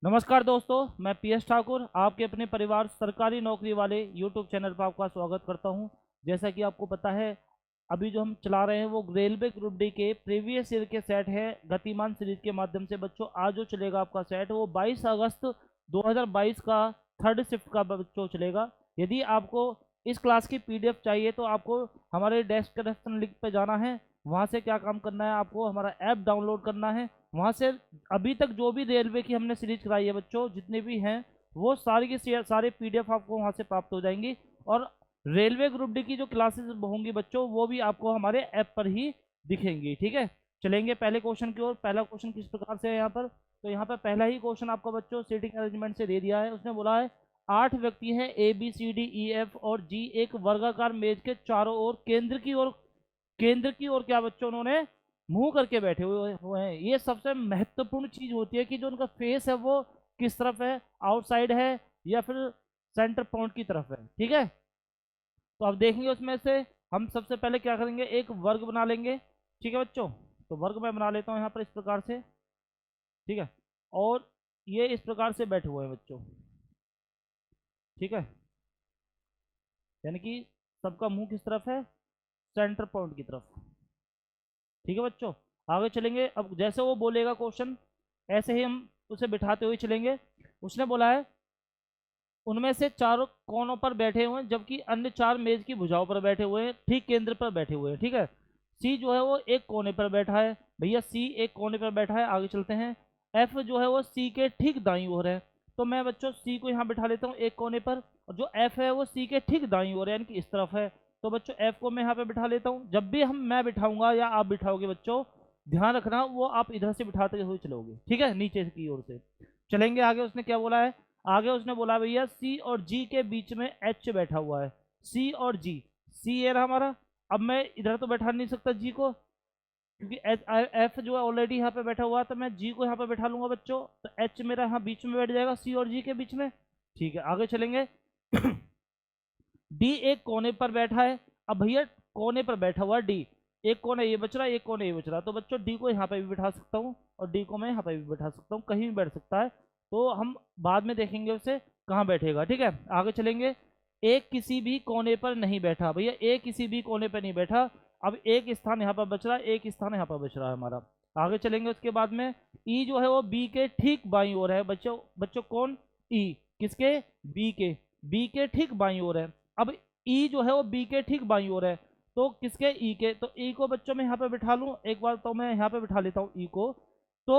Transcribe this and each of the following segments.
नमस्कार दोस्तों, मैं पीएस ठाकुर आपके अपने परिवार सरकारी नौकरी वाले यूट्यूब चैनल पर आपका स्वागत करता हूं। जैसा कि आपको पता है, अभी जो हम चला रहे हैं वो रेलवे ग्रुप डी के प्रीवियस ईयर के सेट है गतिमान सीरीज के माध्यम से। बच्चों, आज जो चलेगा आपका सेट वो 22 अगस्त 2022 का थर्ड शिफ्ट का बच्चों चलेगा। यदि आपको इस क्लास की पीडीएफ चाहिए तो आपको हमारे डेस्क्रिप्शन लिंक पे जाना है। वहाँ से क्या काम करना है, आपको हमारा ऐप डाउनलोड करना है। वहाँ से अभी तक जो भी रेलवे की हमने सीरीज कराई है बच्चों, जितने भी हैं वो सारी की सारे पीडीएफ आपको वहाँ से प्राप्त हो जाएंगी। और रेलवे ग्रुप डी की जो क्लासेस होंगी बच्चों, वो भी आपको हमारे ऐप पर ही दिखेंगी। ठीक है, चलेंगे पहले क्वेश्चन की ओर। पहला क्वेश्चन किस प्रकार से है यहाँ पर, तो यहाँ पर पहला ही क्वेश्चन आपका बच्चों सीटिंग अरेंजमेंट से दे दिया है। उसने बोला है 8 व्यक्ति हैं ABCDEF और जी एक वर्गाकार मेज के चारों ओर केंद्र की ओर क्या बच्चों उन्होंने मुंह करके बैठे हुए हैं। ये सबसे महत्वपूर्ण चीज होती है कि जो उनका फेस है वो किस तरफ है, आउटसाइड है या फिर सेंटर पॉइंट की तरफ है। ठीक है, तो अब देखेंगे उसमें से हम सबसे पहले क्या करेंगे, एक वर्ग बना लेंगे। ठीक है बच्चों, तो वर्ग मैं बना लेता हूँ यहाँ पर इस प्रकार से। ठीक है, और ये इस प्रकार से बैठे हुए हैं बच्चों। ठीक है, यानी कि सबका मुंह किस तरफ है, सेंटर पॉइंट की तरफ। ठीक है बच्चों, आगे चलेंगे। अब जैसे वो बोलेगा क्वेश्चन, ऐसे ही हम उसे बिठाते हुए चलेंगे। उसने बोला है उनमें से चारों कोनों पर बैठे हुए हैं जबकि अन्य चार मेज की भुजाओं पर बैठे हुए हैं, ठीक केंद्र पर बैठे हुए हैं। ठीक है, सी जो है वो एक कोने पर बैठा है। भैया सी एक कोने पर बैठा है। आगे चलते हैं। एफ जो है वो सी के ठीक दाईं ओर है। तो मैं बच्चों सी को यहाँ बिठा लेता हूँ एक कोने पर, और जो एफ है वो सी के ठीक दाईं ओर है, यानी कि इस तरफ है। तो बच्चों एफ को मैं यहाँ पे बिठा लेता हूँ। जब भी मैं बिठाऊंगा या आप बिठाओगे बच्चों, ध्यान रखना वो आप इधर से बिठाते हुए चलोगे। ठीक है, नीचे की ओर से चलेंगे। आगे उसने क्या बोला है, आगे उसने बोला भैया सी और जी के बीच में एच बैठा हुआ है। सी और जी, सी ये रहा हमारा। अब मैं इधर तो बैठा नहीं सकता जी को, क्योंकि एफ जो है ऑलरेडी यहाँ पे बैठा हुआ है, तो मैं जी को यहाँ पे बैठा लूंगा बच्चों। तो एच मेरा यहाँ बीच में बैठ जाएगा, सी और जी के बीच में। ठीक है, आगे चलेंगे। डी एक कोने पर बैठा है। अब भैया कोने पर बैठा हुआ डी, एक कोने ये बच रहा है, एक कोने ये बच रहा है, तो बच्चों डी को यहाँ पे भी बैठा सकता हूँ और डी को मैं यहाँ पे भी बैठा सकता हूँ, कहीं भी बैठ सकता है। तो हम बाद में देखेंगे उसे कहाँ बैठेगा। ठीक है, आगे चलेंगे। एक किसी भी कोने पर नहीं बैठा। भैया एक किसी भी कोने पर नहीं बैठा। अब एक स्थान यहाँ पर बच रहा है, एक स्थान यहाँ पर बच रहा है हमारा। आगे चलेंगे उसके बाद में। ई जो है वो बी के ठीक बाईं ओर है। बच्चों बच्चों कौन, ई किसके, बी के ठीक बाईं ओर है। अब ई जो है वो बी के ठीक बाईं ओर है, तो किसके, ई के। तो ई को बच्चों मैं यहाँ पे बिठा लूँ एक बार, तो मैं यहाँ पे बिठा लेता हूँ ई को। तो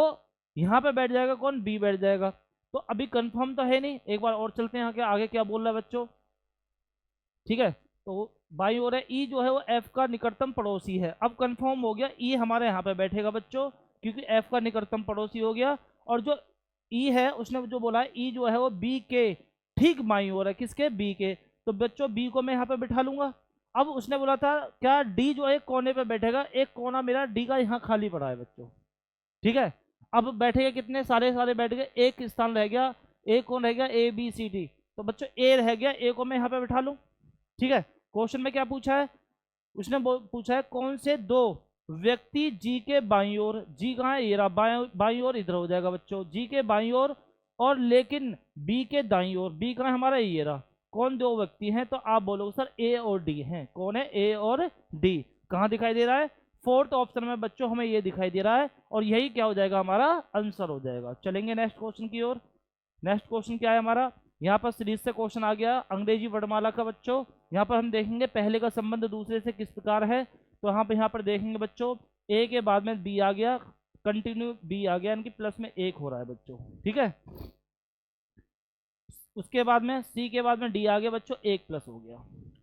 यहाँ पे बैठ जाएगा कौन, बी बैठ जाएगा। तो अभी कंफर्म तो है नहीं, एक बार और चलते हैं यहाँ के आगे क्या बोल रहा है बच्चों। ठीक है, तो बाई ओर है। ई जो है वो एफ का निकटतम पड़ोसी है। अब कंफर्म हो गया ई हमारे यहाँ पे बैठेगा बच्चों, क्योंकि एफ का निकटतम पड़ोसी हो गया। और जो ई है उसने जो बोला है, ई जो है वो बी के ठीक बाई ओर है, किसके, बी के। तो बच्चों बी को मैं यहाँ पे बिठा लूंगा। अब उसने बोला था क्या डी जो है एक कोने पे बैठेगा, एक कोना मेरा डी का यहाँ खाली पड़ा है बच्चों। ठीक है, अब बैठेगा कितने, सारे सारे बैठ गए, एक स्थान रह गया। एक कौन रह गया, ABCD। तो बच्चों ए रह गया, ए को मैं यहाँ पे बिठा लूँ। ठीक है, क्वेश्चन में क्या पूछा है, उसने पूछा है कौन से दो व्यक्ति जी के बाईं ओर, जी कहाँ है, ये रहा बाईं ओर, इधर हो जाएगा बच्चों जी के बाईं ओर, और लेकिन बी के दाईं ओर, बी कहाँ है हमारा, ये रहा। कौन दो व्यक्ति हैं, तो आप बोलोगे सर ए और डी हैं। कौन है, ए और डी। कहाँ दिखाई दे रहा है, फोर्थ ऑप्शन में बच्चों हमें ये दिखाई दे रहा है, और यही क्या हो जाएगा, हमारा आंसर हो जाएगा। चलेंगे नेक्स्ट क्वेश्चन की ओर। नेक्स्ट क्वेश्चन क्या है हमारा, यहाँ पर सीरीज से क्वेश्चन आ गया अंग्रेजी वर्णमाला का बच्चों। यहाँ पर हम देखेंगे पहले का संबंध दूसरे से किस प्रकार है। तो यहाँ पर देखेंगे बच्चों, ए के बाद में बी आ गया, कंटिन्यू बी आ गया, यानी कि प्लस में एक हो रहा है बच्चों। ठीक है, उसके बाद में सी के बाद में डी आ गया बच्चों, एक प्लस हो गया।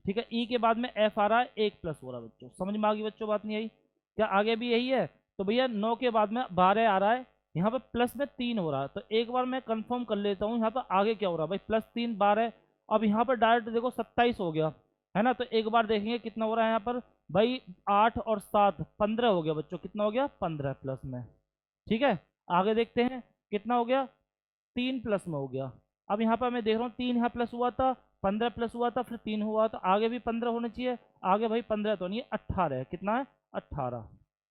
ठीक है, ई के बाद में एफ आ रहा है, एक प्लस हो रहा है बच्चों। समझ में आ गई बच्चों, बात नहीं आई क्या, आगे भी यही है। तो भैया 9 के बाद में 12 आ रहा है, यहाँ पर प्लस में 3 हो रहा है। तो एक बार मैं कंफर्म कर लेता हूँ यहाँ पर आगे क्या हो रहा है भाई, +3 12। अब यहाँ पर डायरेक्ट देखो 27 हो गया है ना। तो एक बार देखेंगे कितना हो रहा है यहाँ पर भाई, 8 और 7 15 हो गया बच्चों। कितना हो गया, 15 प्लस में। ठीक है, आगे देखते हैं कितना हो गया, 3 प्लस में हो गया। अब यहाँ पर मैं देख रहा हूँ 3 यहाँ प्लस हुआ था, 15 प्लस हुआ था, फिर 3 हुआ, तो आगे भी 15 होना चाहिए। आगे भाई 15 तो नहीं है, 18 है। कितना है, 18।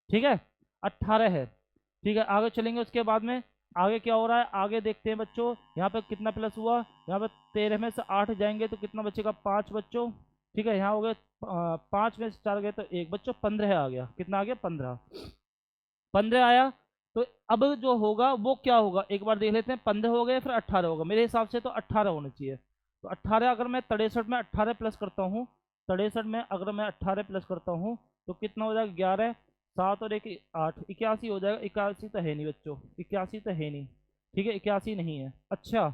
ठीक है, 18 है। ठीक है, आगे चलेंगे उसके बाद में। आगे क्या हो रहा है, आगे देखते हैं बच्चों। यहाँ पे कितना प्लस हुआ, यहाँ पे 13 में से 8 जाएंगे तो कितना बचेगा, 5 बच्चों। ठीक है, यहाँ हो गए 5 में से 4 गए तो 1 बच्चों, 15 आ गया। कितना आ गया, 15। 15 आया। तो अब जो होगा वो क्या होगा, एक बार देख लेते हैं। 15 हो गए, फिर 18 होगा मेरे हिसाब से, तो 18 होना चाहिए। तो 18 अगर मैं 63 में 18 प्लस करता हूँ, 63 में अगर मैं 18 प्लस करता हूँ तो कितना हो जाएगा, 11, 7 और 1 8, 81 हो जाएगा। 81 तो है नहीं बच्चों, 81 तो है नहीं। ठीक है, 81 नहीं है। अच्छा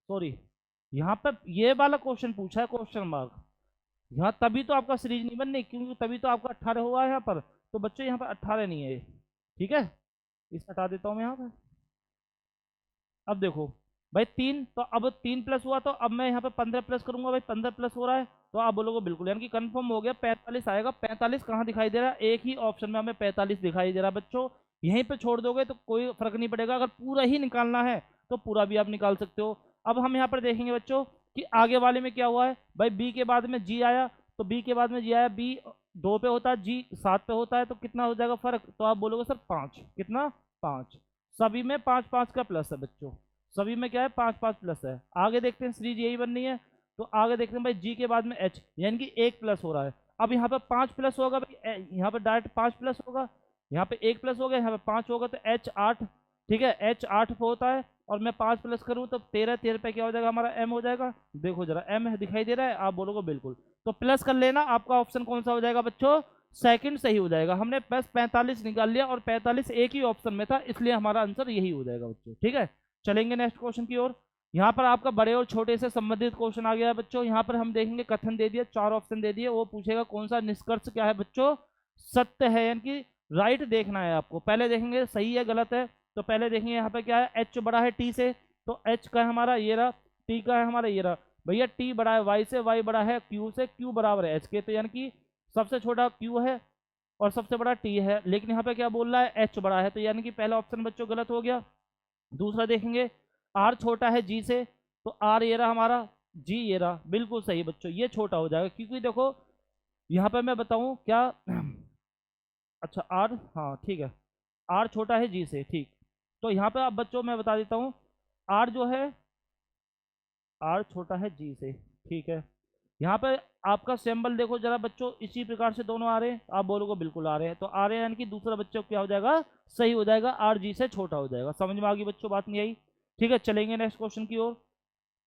सॉरी, यहाँ पर ये वाला क्वेश्चन पूछा है, क्वेश्चन मार्क। यहाँ तभी तो आपका सीरीज नहीं बननी, क्योंकि तभी तो आपका 18 हुआ है यहाँ पर। तो बच्चों यहाँ पर 18 नहीं है ये। ठीक है, इस हटा देता हूँ मैं यहाँ पे। अब देखो भाई, 3 तो अब 3 प्लस हुआ, तो अब मैं यहाँ पे 15 प्लस करूंगा भाई, 15 प्लस हो रहा है। तो आप बोलोगे बिल्कुल, यानी कि कंफर्म हो गया, 45 आएगा। 45 कहाँ दिखाई दे रहा है, एक ही ऑप्शन में हमें 45 दिखाई दे रहा है बच्चों। यहीं पे छोड़ दोगे तो कोई फर्क नहीं पड़ेगा, अगर पूरा ही निकालना है तो पूरा भी आप निकाल सकते हो। अब हम यहाँ पर देखेंगे बच्चों कि आगे वाले में क्या हुआ है भाई। बी के बाद में जी आया, तो बी के बाद में जी आया, बी 2 पे होता है, जी 7 पे होता है, तो कितना हो जाएगा फर्क, तो आप बोलोगे सर 5। कितना, 5। सभी में 5 5 का प्लस है बच्चों, सभी में क्या है, 5 5 प्लस है। आगे देखते हैं, सीरीज यही बननी है। तो आगे देखते हैं भाई, जी के बाद में एच, यानी कि 1 प्लस हो रहा है। अब यहाँ पे 5 प्लस होगा भाई, यहाँ पे डायरेक्ट 5 प्लस होगा। यहाँ पे 1 प्लस हो गया, यहाँ पे 5 होगा, तो एच 8। ठीक है, एच 8 पे होता है, और मैं 5 प्लस करूँ तो 13, 13 पे क्या हो जाएगा हमारा, एम हो जाएगा। देखो जरा, एम दिखाई दे रहा है, आप बोलोगे बिल्कुल। तो प्लस कर लेना, आपका ऑप्शन कौन सा हो जाएगा बच्चों, सेकंड सही हो जाएगा। हमने बस 45 निकाल लिया, और 45 एक ही ऑप्शन में था, इसलिए हमारा आंसर यही हो जाएगा बच्चों। ठीक है, चलेंगे नेक्स्ट क्वेश्चन की ओर। यहाँ पर आपका बड़े और छोटे से संबंधित क्वेश्चन आ गया है बच्चों। यहाँ पर हम देखेंगे, कथन दे दिया, 4 ऑप्शन दे दिए, वो पूछेगा कौन सा निष्कर्ष क्या है बच्चों, सत्य है, यानी कि राइट देखना है आपको। पहले देखेंगे सही है गलत है। तो पहले देखेंगे यहाँ पे क्या है, एच बड़ा है टी से, तो एच का है हमारा ये रहा, टी का है हमारा ये रहा। भैया टी बड़ा है वाई से, वाई बड़ा है क्यू से, क्यू बराबर है एच के, तो यानी कि सबसे छोटा क्यू है और सबसे बड़ा टी है। लेकिन यहाँ पे क्या बोल रहा है, एच बड़ा है, तो यानी कि पहला ऑप्शन बच्चों गलत हो गया। दूसरा देखेंगे, आर छोटा है जी से, तो आर ये रहा हमारा, जी ये रहा, बिल्कुल सही बच्चों, ये छोटा हो जाएगा, क्योंकि देखो यहाँ पे मैं बताऊं क्या अच्छा आर, हाँ ठीक है, आर छोटा है जी से, ठीक। तो यहाँ पे अब बच्चों मैं बता देता हूँ, आर जो है, आर छोटा है जी से, ठीक है। यहाँ पे आपका सिंबल देखो जरा बच्चों, इसी प्रकार से दोनों आ रहे हैं, आप बोलोगे बिल्कुल आ रहे हैं, तो आ रहे हैं, यानी कि दूसरा बच्चों क्या हो जाएगा, सही हो जाएगा, आर जी से छोटा हो जाएगा। समझ में आ गई बच्चों, बात नहीं आई। ठीक है, चलेंगे नेक्स्ट क्वेश्चन की ओर।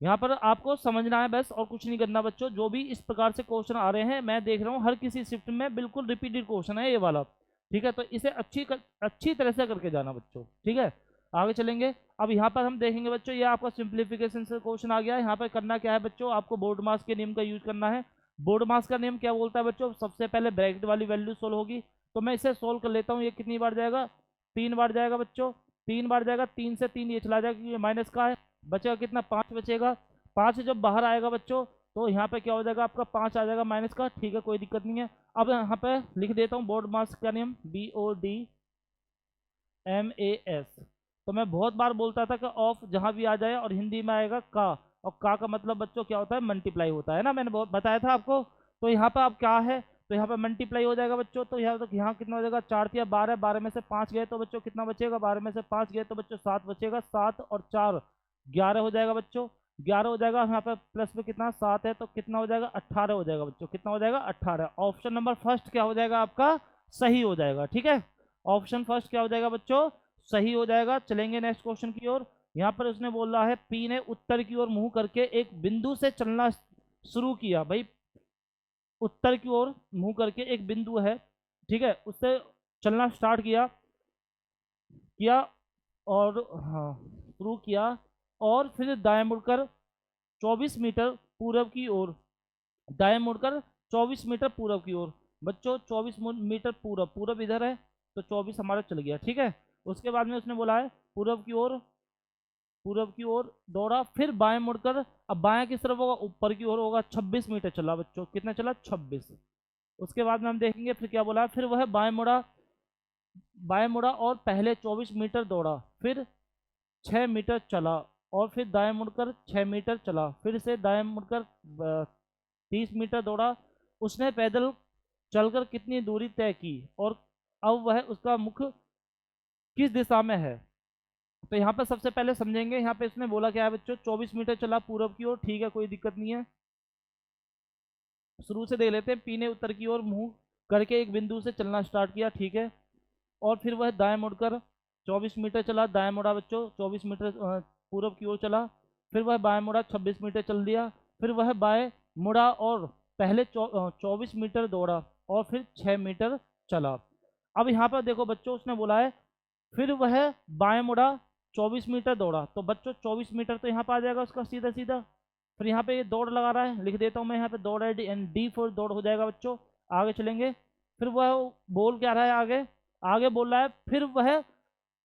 यहाँ पर आपको समझना है बस, और कुछ नहीं करना बच्चों। जो भी इस प्रकार से क्वेश्चन आ रहे हैं, मैं देख रहा हूँ हर किसी शिफ्ट में बिल्कुल रिपीटेड क्वेश्चन है ये वाला। ठीक है, तो इसे अच्छी तरह से करके जाना बच्चों। ठीक है, आगे चलेंगे। अब यहाँ पर हम देखेंगे बच्चों, ये आपका सिंप्लीफिकेशन से क्वेश्चन आ गया है। यहाँ पर करना क्या है बच्चों, आपको बोर्ड मास के नियम का यूज करना है। बोर्ड मास का नियम क्या बोलता है बच्चों, सबसे पहले ब्रैकेट वाली वैल्यू सोल्व होगी। तो मैं इसे सोल्व कर लेता हूँ। ये कितनी बार जाएगा, 3 बार जाएगा बच्चों, 3 बार जाएगा, 3 से 3 ये चला जाएगा, क्योंकि माइनस का है। बचेगा कितना, 5 बचेगा। 5 जब बाहर आएगा बच्चों, तो यहाँ पे क्या हो जाएगा, आपका 5 आ जाएगा माइनस का। ठीक है, कोई दिक्कत नहीं है। अब यहाँ पे लिख देता हूँ बोर्ड मास का नियम, BODMAS। तो मैं बहुत बार बोलता था कि ऑफ जहाँ भी आ जाए और हिंदी में आएगा का, और का मतलब बच्चों क्या होता है, मल्टीप्लाई होता है ना, मैंने बहुत बताया था आपको। तो यहाँ पे अब क्या है, तो यहाँ पे मल्टीप्लाई हो जाएगा बच्चों। तो यहाँ तक, यहाँ कितना हो जाएगा, 4 या 12, 12 में से 5 गए तो बच्चों कितना बचेगा, 12 में से 5 गए तो बच्चों 7 बचेगा। 7 और 4 11 हो जाएगा बच्चों, 11 हो जाएगा। यहाँ पे प्लस में कितना 7 है, तो कितना हो जाएगा, 18 हो जाएगा बच्चों। कितना हो जाएगा, 18। ऑप्शन नंबर फर्स्ट क्या हो जाएगा आपका, सही हो जाएगा। ठीक है, ऑप्शन फर्स्ट क्या हो जाएगा बच्चों, सही हो जाएगा। चलेंगे नेक्स्ट क्वेश्चन की ओर। यहाँ पर उसने बोल रहा है, पी ने उत्तर की ओर मुंह करके एक बिंदु से चलना शुरू किया। भाई उत्तर की ओर मुंह करके एक बिंदु है, ठीक है, उससे चलना स्टार्ट किया किया और हाँ शुरू किया, और फिर दाएं मुड़कर 24 मीटर पूरब की ओर, दाएं मुड़कर 24 मीटर पूरब की ओर। बच्चों 24 मीटर पूरब, पूरब इधर है, तो 24 हमारा चल गया। ठीक है, उसके बाद में उसने बोला है पूरब की ओर, पूरब की ओर दौड़ा, फिर बाएं मुड़कर, अब बाएं किस तरफ होगा, ऊपर की ओर होगा। 26 मीटर चला बच्चों, कितना चला, 26। उसके बाद में हम देखेंगे फिर क्या बोला है, फिर वह बाएं मुड़ा, बाएं मुड़ा और पहले 24 मीटर दौड़ा, फिर 6 मीटर चला, और फिर दाएं मुड़कर 6 मीटर चला, फिर से दाएं मुड़कर 30 मीटर दौड़ा। उसने पैदल चलकर कितनी दूरी तय की, और अब वह उसका मुख किस दिशा में है। तो यहाँ पर सबसे पहले समझेंगे, यहाँ पे इसने बोला क्या है बच्चों, 24 मीटर चला पूरब की ओर, ठीक है, कोई दिक्कत नहीं है। शुरू से देख लेते हैं, पी ने उत्तर की ओर मुंह करके एक बिंदु से चलना स्टार्ट किया, ठीक है, और फिर वह दाएं मुड़कर 24 मीटर चला, दाएं मुड़ा बच्चों 24 मीटर पूरब की ओर चला, फिर वह बाएं मुड़ा 26 मीटर चल दिया, फिर वह बाएं मुड़ा और पहले 24 मीटर दौड़ा और फिर 6 मीटर चला। अब यहाँ पर देखो बच्चों, उसने बोला है फिर वह बाएं मुड़ा 24 मीटर दौड़ा, तो बच्चों 24 मीटर तो यहाँ पर आ जाएगा उसका सीधा सीधा। फिर यहाँ पे ये दौड़ लगा रहा है, लिख देता हूँ मैं यहाँ पे दौड़ है, एंड डी फॉर दौड़ हो जाएगा बच्चों। आगे चलेंगे, फिर वह बोल क्या रहा है आगे, आगे बोल रहा है फिर वह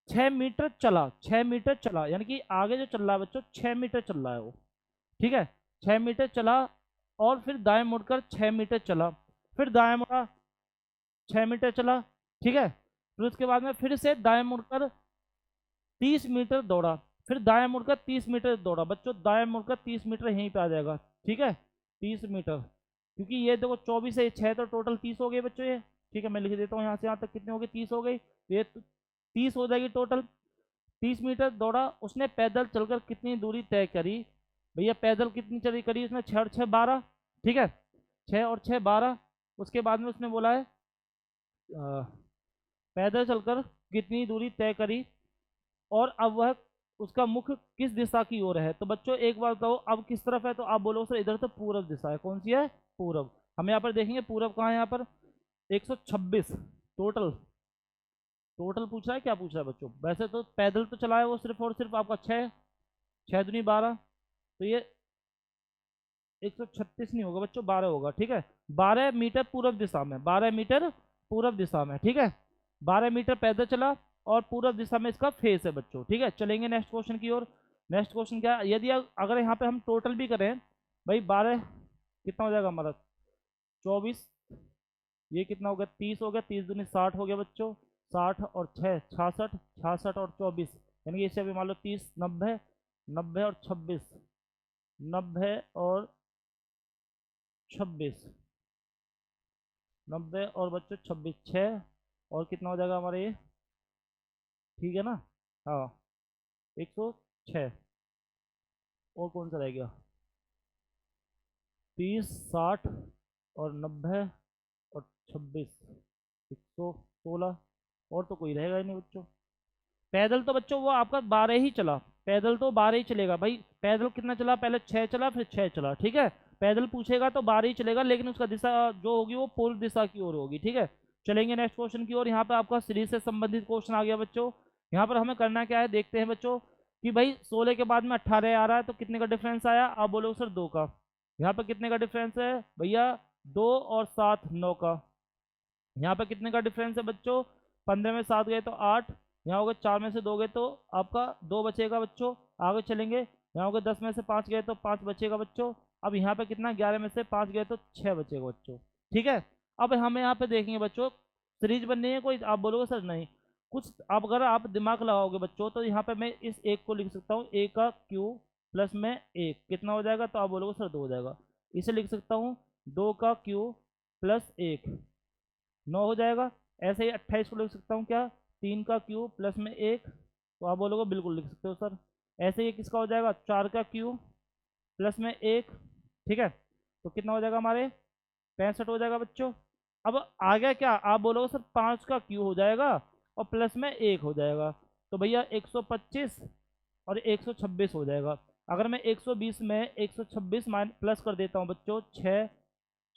6 मीटर चला, 6 मीटर चला, यानी कि आगे जो चल रहा है बच्चों 6 मीटर चल रहा है वो, ठीक है, 6 मीटर चला और फिर दाएं मुड़कर 6 मीटर चला, फिर दाएं मुड़ा 6 मीटर चला, ठीक है, फिर उसके बाद में फिर से दाएं मुड़कर 30 मीटर दौड़ा, फिर दाएं मुड़कर 30 मीटर दौड़ा बच्चों, दाएं मुड़कर 30 मीटर यहीं पे आ जाएगा, ठीक है, 30 मीटर, क्योंकि ये देखो 24 है 6 तो टोटल 30 हो गए बच्चों ये, ठीक है, मैं लिख देता हूँ यहाँ से यहाँ तक कितने हो गए, 30 हो गई, ये 30 हो जाएगी टोटल। 30 मीटर दौड़ा उसने, पैदल चलकर कितनी दूरी तय करी, भैया पैदल कितनी चली करी उसने, 6 और 6 12, ठीक है, 6 और 6 12। उसके बाद में उसने बोला है पैदल चलकर कितनी दूरी तय करी और अब वह उसका मुख किस दिशा की ओर है। तो बच्चों एक बार बताओ अब किस तरफ है, तो आप बोलो सर इधर से पूरब दिशा है, कौन सी है, पूरब। हम यहाँ पर देखेंगे पूरब कहाँ है, यहाँ पर 126 टोटल, टोटल पूछ रहा है, क्या पूछ रहा है बच्चों, वैसे तो पैदल तो चला है वो सिर्फ और सिर्फ आपका 6, 6 दूनी 12, तो ये 136 नहीं होगा बच्चों, 12 होगा, ठीक है, 12 मीटर पूरब दिशा में, 12 मीटर पूरब दिशा में, ठीक है, 12 मीटर पैदल चला और पूरब दिशा में इसका फेस है बच्चों, ठीक है। चलेंगे नेक्स्ट क्वेश्चन की ओर। नेक्स्ट क्वेश्चन क्या है, यदि अगर यहाँ पे हम टोटल भी करें भाई, 12 कितना हो जाएगा हमारा, 24, ये कितना हो गया 30 हो गया, 30 दूनी 60 हो गया बच्चों, 60 और 6 66, 66 और 24, यानी कि इससे अभी मान लो 30 90, 90 और 26, 90 और 26, 90 और बच्चों 26, 6 और कितना हो जाएगा हमारा ये, ठीक है ना, हाँ 106, और कौन सा रह गया, 30 60 और 90 और 26, 116, और तो कोई रहेगा ही नहीं बच्चों। पैदल तो बच्चों वो आपका 12 ही चला, पैदल तो 12 ही चलेगा भाई, पैदल कितना चला, पहले 6 चला फिर 6 चला, ठीक है, पैदल पूछेगा तो 12 ही चलेगा, लेकिन उसका दिशा जो होगी वो पूर्व दिशा की ओर होगी, ठीक है। चलेंगे नेक्स्ट क्वेश्चन की ओर। यहाँ पे आपका सीरीज से संबंधित क्वेश्चन आ गया बच्चों। यहाँ पर हमें करना क्या है, देखते हैं बच्चों कि भाई 16 के बाद में 18 आ रहा है, तो कितने का डिफरेंस आया, आप बोलो सर 2 का। यहाँ पर कितने का डिफरेंस है भैया, 2 और 7 9 का। यहाँ पर कितने का डिफरेंस है बच्चों, 15 में 7 गए तो 8, यहाँ होगा 4 में से 2 गए तो आपका 2 बचेगा बच्चों। आगे चलेंगे, यहाँ होगा 10 में से 5 गए तो 5 बचेगा बच्चों। अब यहाँ पे कितना, 11 में से 5 गए तो 6 बचेगा बच्चों, ठीक है। अब हमें यहाँ पे देखेंगे बच्चों, सीरीज बननी है कोई, आप बोलोगे सर नहीं कुछ, अब अगर आप दिमाग लगाओगे बच्चों तो यहाँ पे मैं इस एक को लिख सकता हूँ, ए का क्यू प्लस में एक कितना हो जाएगा, तो आप बोलोगे सर 2 हो जाएगा। इसे लिख सकता हूँ 2 का क्यू प्लस 1 9 हो जाएगा। ऐसे ही 28 को लिख सकता हूँ क्या, 3 का क्यू प्लस में 1, तो आप बोलोगे बिल्कुल लिख सकते हो सर। ऐसे ही किसका हो जाएगा, 4 का क्यू प्लस में 1, ठीक है, तो कितना हो जाएगा हमारे 65 हो जाएगा बच्चों। अब आ गया क्या, आप बोलोगे सर 5 का क्यू हो जाएगा और प्लस में 1 हो जाएगा, तो भैया 125 और 126 हो जाएगा। अगर मैं 120 में 126 माइन प्लस कर देता हूँ बच्चों, 6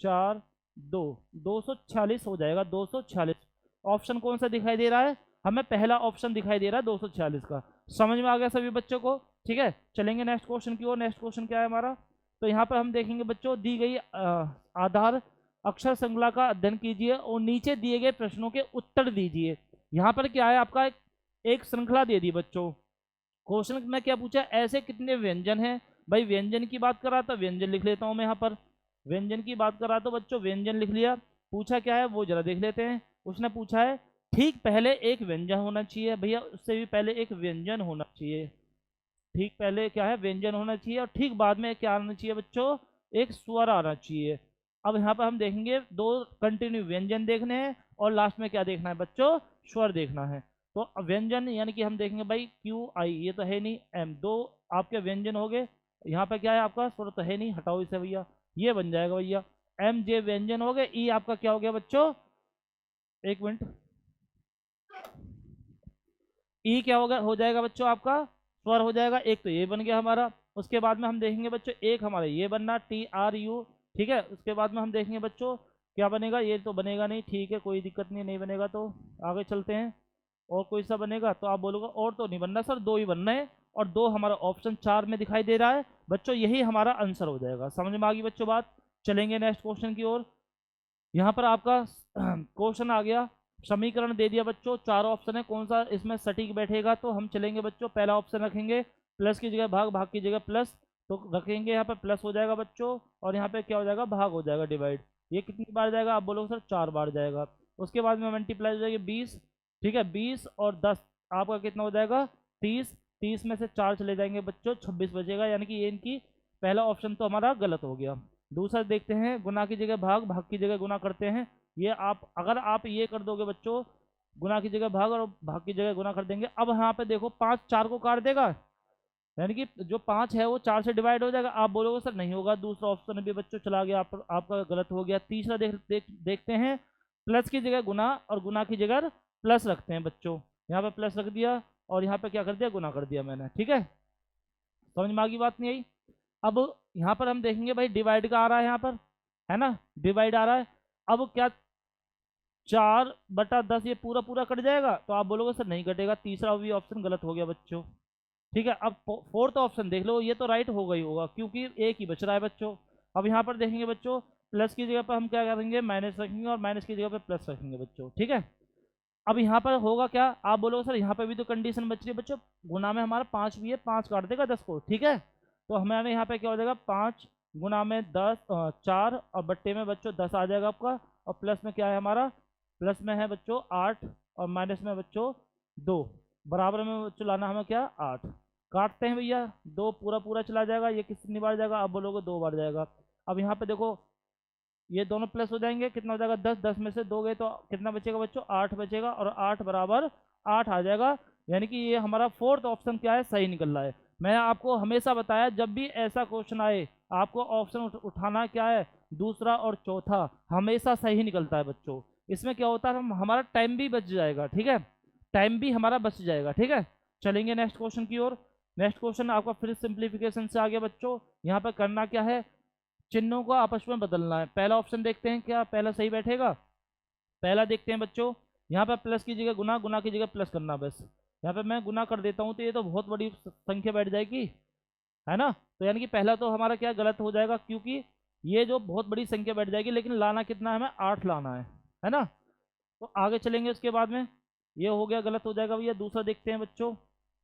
4 2 246 हो जाएगा, 246। ऑप्शन कौन सा दिखाई दे रहा है, हमें पहला ऑप्शन दिखाई दे रहा है 246 का। समझ में आ गया सभी बच्चों को, ठीक है। चलेंगे नेक्स्ट क्वेश्चन की ओर। नेक्स्ट क्वेश्चन क्या है हमारा, तो यहाँ पर हम देखेंगे बच्चों, दी गई आधार अक्षर श्रृंखला का अध्ययन कीजिए और नीचे दिए गए प्रश्नों के उत्तर दीजिए। यहाँ पर क्या है आपका, एक श्रृंखला दे दी बच्चों। क्वेश्चन में क्या पूछा, ऐसे कितने व्यंजन हैं, भाई व्यंजन की बात करा तो व्यंजन लिख लेता हूँ मैं यहाँ पर, व्यंजन की बात करा तो बच्चों व्यंजन लिख लिया। पूछा क्या है वो जरा देख लेते हैं। उसने पूछा है ठीक पहले एक व्यंजन होना चाहिए, भैया उससे भी पहले एक व्यंजन होना चाहिए, ठीक पहले क्या है व्यंजन होना चाहिए, और ठीक बाद में क्या आना चाहिए बच्चों, एक स्वर आना चाहिए। अब यहाँ पर हम देखेंगे 2 कंटिन्यू व्यंजन देखने हैं और लास्ट में क्या देखना है बच्चों, स्वर देखना है। तो व्यंजन यानी कि हम देखेंगे भाई क्यू आई, ये तो है नहीं, एम, दो आपके व्यंजन हो गए। यहाँ पे क्या है आपका, स्वर तो है नहीं, हटाओ इसे भैया, ये बन जाएगा भैया एम जे व्यंजन हो गए। ई आपका क्या हो गया बच्चों, एक मिनट, ई क्या होगा, हो जाएगा बच्चों आपका स्वर हो जाएगा, एक तो ये बन गया हमारा। उसके बाद में हम देखेंगे बच्चों एक हमारा ये बनना टी आर यू, ठीक है। उसके बाद में हम देखेंगे बच्चों क्या बनेगा, ये तो बनेगा नहीं, ठीक है कोई दिक्कत नहीं, नहीं बनेगा तो आगे चलते हैं। और कोई सा बनेगा तो आप बोलोगे और तो नहीं बनना सर, दो ही बनना है, और दो हमारा ऑप्शन चार में दिखाई दे रहा है बच्चों, यही हमारा आंसर हो जाएगा। समझ में आ गई बच्चों बात। चलेंगे नेक्स्ट क्वेश्चन की ओर। यहाँ पर आपका क्वेश्चन आ गया, समीकरण दे दिया बच्चों, चार ऑप्शन है, कौन सा इसमें सटीक बैठेगा, तो हम चलेंगे बच्चों, पहला ऑप्शन रखेंगे प्लस की जगह भाग, भाग की जगह प्लस, तो रखेंगे यहाँ पे प्लस हो जाएगा बच्चों, और यहाँ पे क्या हो जाएगा, भाग हो जाएगा डिवाइड। ये कितनी बार जाएगा, आप बोलोगे सर चार बार जाएगा। उसके बाद में मल्टीप्लाई हो जाएगी 20, ठीक है, 20 और 10 आपका कितना हो जाएगा 30, 30 में से चार चले जाएंगे बच्चों, 26 बचेगा, यानी कि ये इनकी पहला ऑप्शन तो हमारा गलत हो गया। दूसरा देखते हैं, गुना की जगह भाग, भाग की जगह गुना करते हैं। ये आप अगर आप ये कर दोगे बच्चों, गुना की जगह भाग और भाग की जगह गुना कर देंगे, अब यहाँ पे देखो पाँच चार को काट देगा, यानी कि जो पाँच है वो चार से डिवाइड हो जाएगा। आप बोलोगे सर नहीं होगा, दूसरा ऑप्शन भी बच्चों चला गया, आपका गलत हो गया। तीसरा देखते हैं, प्लस की जगह गुना और गुना की जगह प्लस रखते हैं बच्चों, यहाँ पे प्लस रख दिया और यहाँ पे क्या कर दिया, गुना कर दिया मैंने, ठीक है। समझ में आ गई बात नहीं आई। अब यहाँ पर हम देखेंगे भाई डिवाइड का आ रहा है यहाँ पर, है ना, डिवाइड आ रहा है। अब क्या 4/10 ये पूरा पूरा कट जाएगा, तो आप बोलोगे सर नहीं कटेगा, तीसरा भी ऑप्शन गलत हो गया बच्चों, ठीक है। अब फोर्थ ऑप्शन देख लो, ये तो राइट होगा ही होगा, क्योंकि एक ही बच रहा है बच्चों। अब यहाँ पर देखेंगे बच्चों, प्लस की जगह पर हम क्या करेंगे, माइनस रखेंगे, और माइनस की जगह पर प्लस रखेंगे बच्चों, ठीक है। अब यहाँ पर होगा क्या, आप बोलोगे सर यहाँ पे भी तो कंडीशन बच रही है बच्चों, गुना में हमारा पाँच भी है, पाँच काट देगा 10 को, ठीक है। तो हमारे यहाँ पे क्या हो जाएगा, पाँच गुना में 10, चार, और बट्टे में बच्चों 10 आ जाएगा आपका, और प्लस में क्या है हमारा, प्लस में है बच्चों 8, और माइनस में बच्चों 2, बराबर में बच्चों लाना हमें क्या 8। काटते हैं भैया, दो पूरा पूरा चला जाएगा, ये कितनी बार जाएगा, आप बोलोगे दो बार जाएगा। अब यहाँ पे देखो ये दोनों प्लस हो जाएंगे, कितना हो जाएगा 10, 10 में से दो गए तो कितना बचेगा बच्चों, 8 बचेगा, और 8 बराबर 8 आ जाएगा। यानी कि ये हमारा फोर्थ ऑप्शन क्या है, सही निकल रहा है। मैं आपको हमेशा बताया जब भी ऐसा क्वेश्चन आए आपको ऑप्शन उठाना क्या है, दूसरा और चौथा, हमेशा सही निकलता है बच्चों। इसमें क्या होता है, हम हमारा टाइम भी बच जाएगा, ठीक है, टाइम भी हमारा बच जाएगा, ठीक है। चलेंगे नेक्स्ट क्वेश्चन की ओर। नेक्स्ट क्वेश्चन आपका फिर सिंप्लीफिकेशन से आ गया बच्चों। यहाँ पर करना क्या है, चिन्हों को आपस में बदलना है। पहला ऑप्शन देखते हैं, क्या पहला सही बैठेगा, पहला देखते हैं बच्चों, यहाँ पर प्लस की जगह गुना, गुना की जगह प्लस करना, बस यहाँ पे मैं गुना कर देता हूँ, तो ये तो बहुत बड़ी संख्या बैठ जाएगी, है ना। तो यानी कि पहला तो हमारा क्या गलत हो जाएगा, क्योंकि ये जो बहुत बड़ी संख्या बैठ जाएगी, लेकिन लाना कितना है, हमें 8 लाना है ना। तो आगे चलेंगे उसके बाद में, ये हो गया गलत हो जाएगा भैया। दूसरा देखते हैं बच्चों,